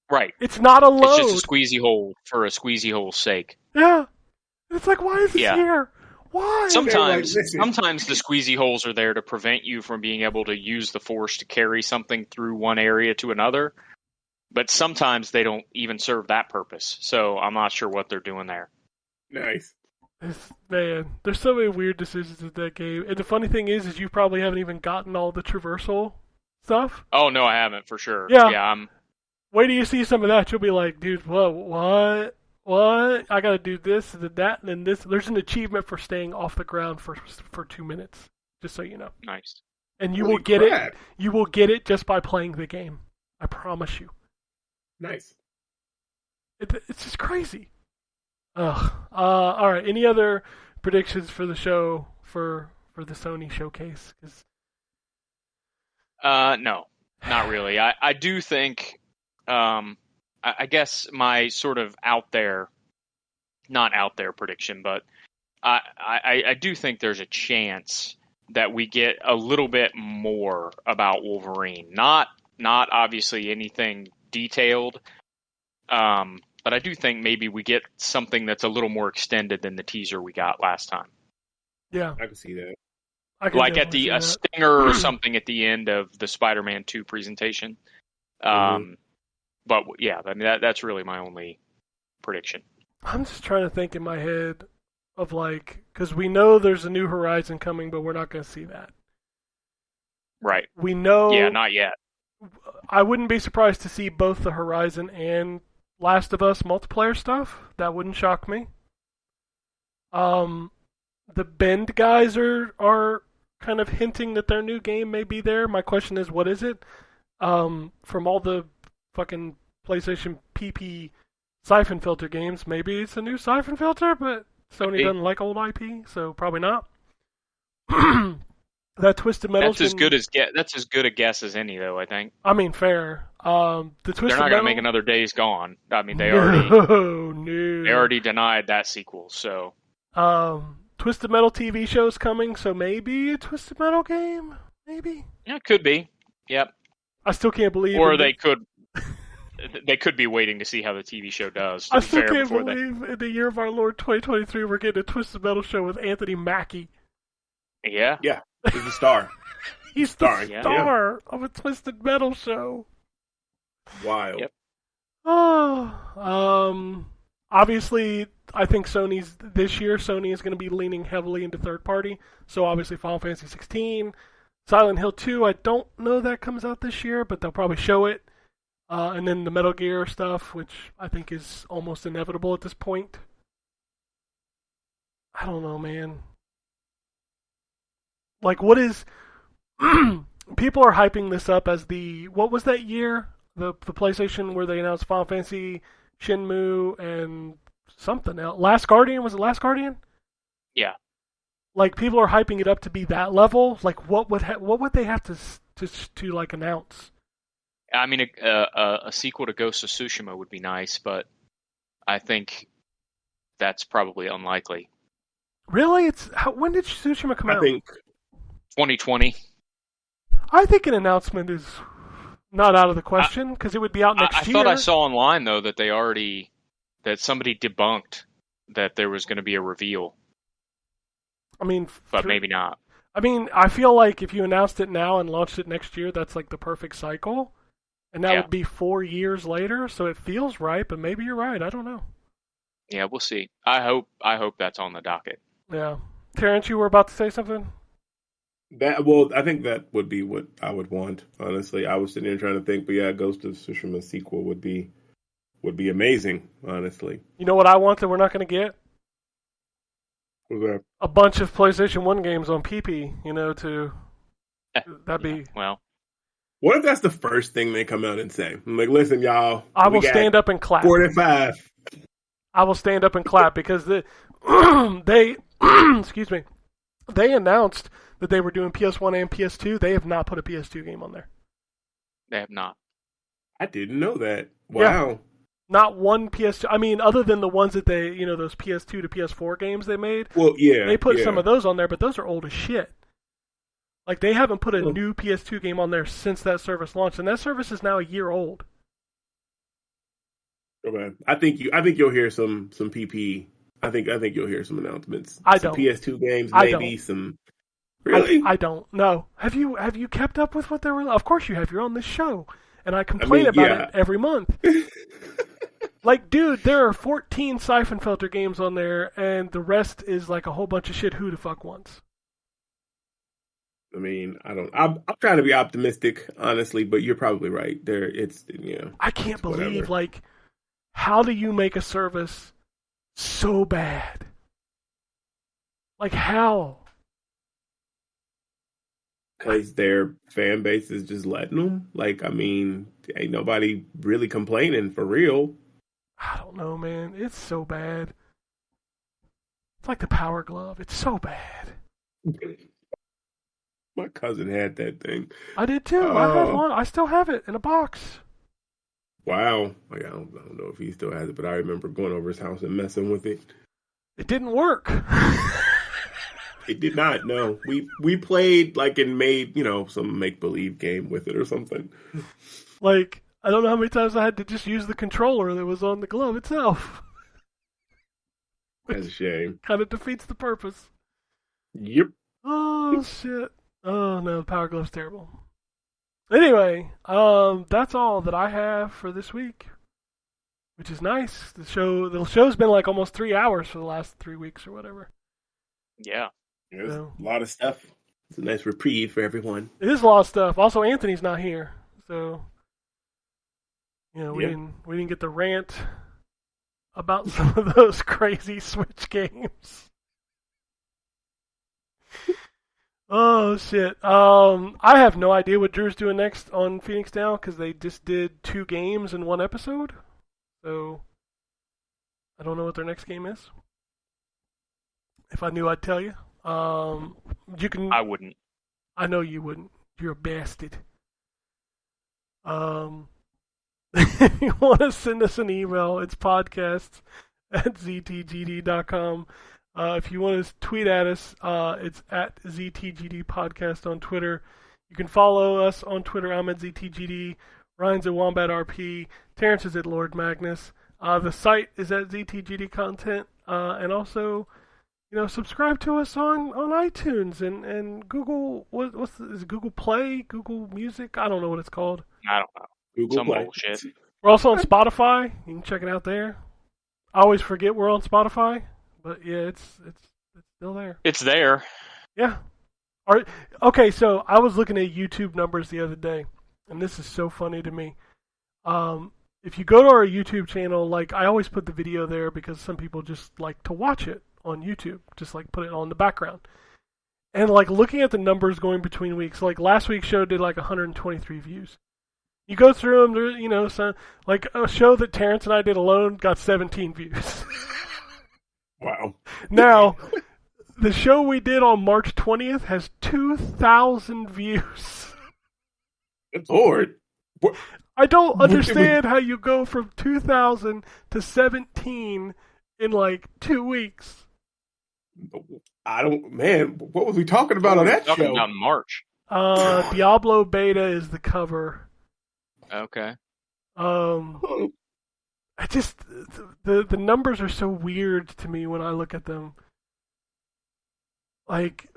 Right. It's not a load. It's just a squeezy hole for a squeezy hole's sake. Yeah. It's like, why is this Yeah. here? Why? Sometimes They're like, listen. sometimes the squeezy holes are there to prevent you from being able to use the Force to carry something through one area to another. But sometimes they don't even serve that purpose. So I'm not sure what they're doing there. Nice. Man, there's so many weird decisions in that game. And the funny thing is you probably haven't even gotten all the traversal stuff. Oh, no, I haven't, for sure. Yeah. Wait till you see some of that. You'll be like, dude, what? What? I gotta do this and then that and then this. There's an achievement for staying off the ground for 2 minutes, just so you know. Nice. And you Holy will get crap. it. You will get it just by playing the game. I promise you. Nice. It's just crazy. Ugh. All right. Any other predictions for the show for the Sony showcase? 'Cause No, not really. I do think, I guess my sort of not out there prediction, but I do think there's a chance that we get a little bit more about Wolverine. Not obviously anything detailed, but I do think maybe we get something that's a little more extended than the teaser we got last time. yeah, I can see that. I can Like at definitely a see that. stinger or something at the end of the Spider-Man 2 presentation. But yeah, I mean that's really my only prediction. I'm just trying to think in my head of like, because we know there's a new Horizon coming, but we're not going to see that. Right. We know. Yeah, not yet. I wouldn't be surprised to see both the Horizon and Last of Us multiplayer stuff. That wouldn't shock me. The Bend guys are kind of hinting that their new game may be there. My question is, what is it? From all the fucking PlayStation PP Siphon Filter games, maybe it's a new Siphon Filter, but Sony doesn't like old IP, so probably not. That Twisted Metal. That's as good a guess as any, though. I think. I mean, fair. The Twisted They're not Metal. going to make another Days Gone. I mean, they No. already denied that sequel. So. Twisted Metal TV show's coming, so maybe a Twisted Metal game? Maybe? Yeah, it could be. Yep. I still can't believe Or in they could be waiting to see how the TV show does. I still can't believe in the year of our Lord 2023 we're getting a Twisted Metal show with Anthony Mackie. Yeah. Yeah, he's the star. He's the Starring, yeah. star of a Twisted Metal show. Wild. Yep. Oh, obviously, I think this year Sony is going to be leaning heavily into third party. So obviously, Final Fantasy 16, Silent Hill 2. I don't know that comes out this year, but they'll probably show it. And then the Metal Gear stuff, which I think is almost inevitable at this point. I don't know, man. Like, what is... People are hyping this up as what was that year? The PlayStation where they announced Final Fantasy, Shenmue, and something else. Last Guardian? Was it Last Guardian? Yeah. Like, people are hyping it up to be that level. Like, what would they have to like announce? I mean, a sequel to Ghost of Tsushima would be nice, but I think that's probably unlikely. Really? When did Tsushima come out? I think 2020. I think an announcement is not out of the question because it would be out next year. I thought I saw online though that that somebody debunked that there was going to be a reveal. I mean, but maybe not. I mean, I feel like if you announced it now and launched it next year, that's like the perfect cycle, and that would be 4 years later. So it feels right, but maybe you're right. I don't know. Yeah, we'll see. I hope that's on the docket. Yeah, Terrence, you were about to say something. I think that would be what I would want. Honestly, I was sitting here trying to think, but yeah, Ghost of Tsushima sequel would be amazing. Honestly, you know what I want that we're not going to get? What's that? A bunch of PlayStation 1 games on PP. That'd be well. What if that's the first thing they come out and say? I'm like, listen, y'all. I will stand up and clap. 45. I will stand up and clap because they excuse me. They announced that they were doing PS1 and PS2. They have not put a PS2 game on there. They have not. I didn't know that. Wow. Yeah. Not one PS2. I mean, other than the ones that they, those PS2 to PS4 games they made. Well, yeah. They put some of those on there, but those are old as shit. Like, they haven't put a new PS2 game on there since that service launched, and that service is now a year old. Okay. I think you'll hear some PP. I think you'll hear some announcements. I don't. Some PS2 games, maybe some. Really? I don't. No. Have you kept up with what they were? Of course you have. You're on this show, and I complain about it every month. Like, dude, there are 14 Siphon Filter games on there, and the rest is like a whole bunch of shit who the fuck wants. I mean, I'm trying to be optimistic, honestly, but you're probably right. I can't believe, like, how do you make a service so bad? Like, how? Because their fan base is just letting them. Like, I mean, ain't nobody really complaining for real. I don't know, man. It's so bad. It's like the Power Glove. It's so bad. My cousin had that thing. I did too. I had one. I still have it in a box. Wow. Like, I don't know if he still has it, but I remember going over his house and messing with it. It didn't work. It did not. No, we played like and made some make believe game with it or something. Like, I don't know how many times I had to just use the controller that was on the glove itself. That's a shame. Kind of defeats the purpose. Yep. Oh shit. Oh no, the Power Glove's terrible. Anyway, that's all that I have for this week, which is nice. The show's been like almost 3 hours for the last 3 weeks or whatever. Yeah. There's a lot of stuff. It's a nice reprieve for everyone. It is a lot of stuff. Also, Anthony's not here, so we didn't get the rant about some of those crazy Switch games. Oh shit! I have no idea what Drew's doing next on Phoenix Down because they just did 2 games in 1 episode, so I don't know what their next game is. If I knew, I'd tell you. You can. I wouldn't. I know you wouldn't. You're a bastard. If you want to send us an email, it's podcasts@ztgd.com. If you want to tweet at us, it's at ZTGD Podcast on Twitter. You can follow us on Twitter. I'm at ZTGD. Ryan's at Wombat RP. Terrence is at Lord Magnus. The site is at ZTGD Content. And also, subscribe to us on iTunes and Google. Is it Google Play? Google Music? I don't know what it's called. I don't know. Google Some Play. bullshit. We're also on Spotify. You can check it out there. I always forget we're on Spotify, but yeah, it's still there. It's there. Yeah. Okay, so I was looking at YouTube numbers the other day, and this is so funny to me. If you go to our YouTube channel, like I always put the video there because some people just like to watch it on YouTube, just like put it on the background. And like looking at the numbers going between weeks, like last week's show did like 123 views. You go through them, there, so like a show that Terrence and I did alone got 17 views. Wow. Now, the show we did on March 20th has 2,000 views. Good Lord. I don't understand how you go from 2,000 to 17 in like 2 weeks. Man, what was we talking about on that show? About March. Diablo Beta is the cover. Okay. I just the numbers are so weird to me when I look at them. Like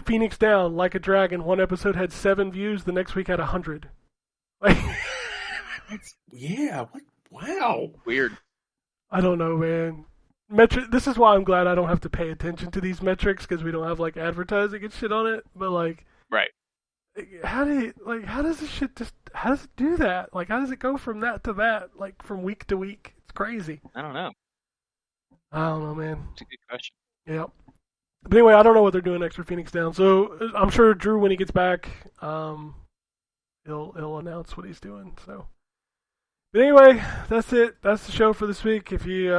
Phoenix Down, Like a Dragon, one episode had 7 views, the next week had 100. Like, yeah. Wow. Weird. I don't know, man. This is why I'm glad I don't have to pay attention to these metrics because we don't have like advertising and shit on it. But like, right. How does this shit how does it do that? Like, how does it go from that to that? Like, from week to week? It's crazy. I don't know. Man. It's a good question. Yeah. But anyway, I don't know what they're doing next for Phoenix Down. So I'm sure Drew, when he gets back, he'll announce what he's doing. So, but anyway, that's it. That's the show for this week. If you,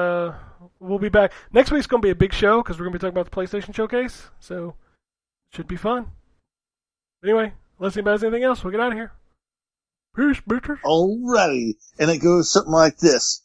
we'll be back next week's gonna be a big show because we're gonna be talking about the PlayStation Showcase. So, it should be fun. Anyway, unless anybody has anything else, we'll get out of here. Peace, bitches. Alrighty. And it goes something like this.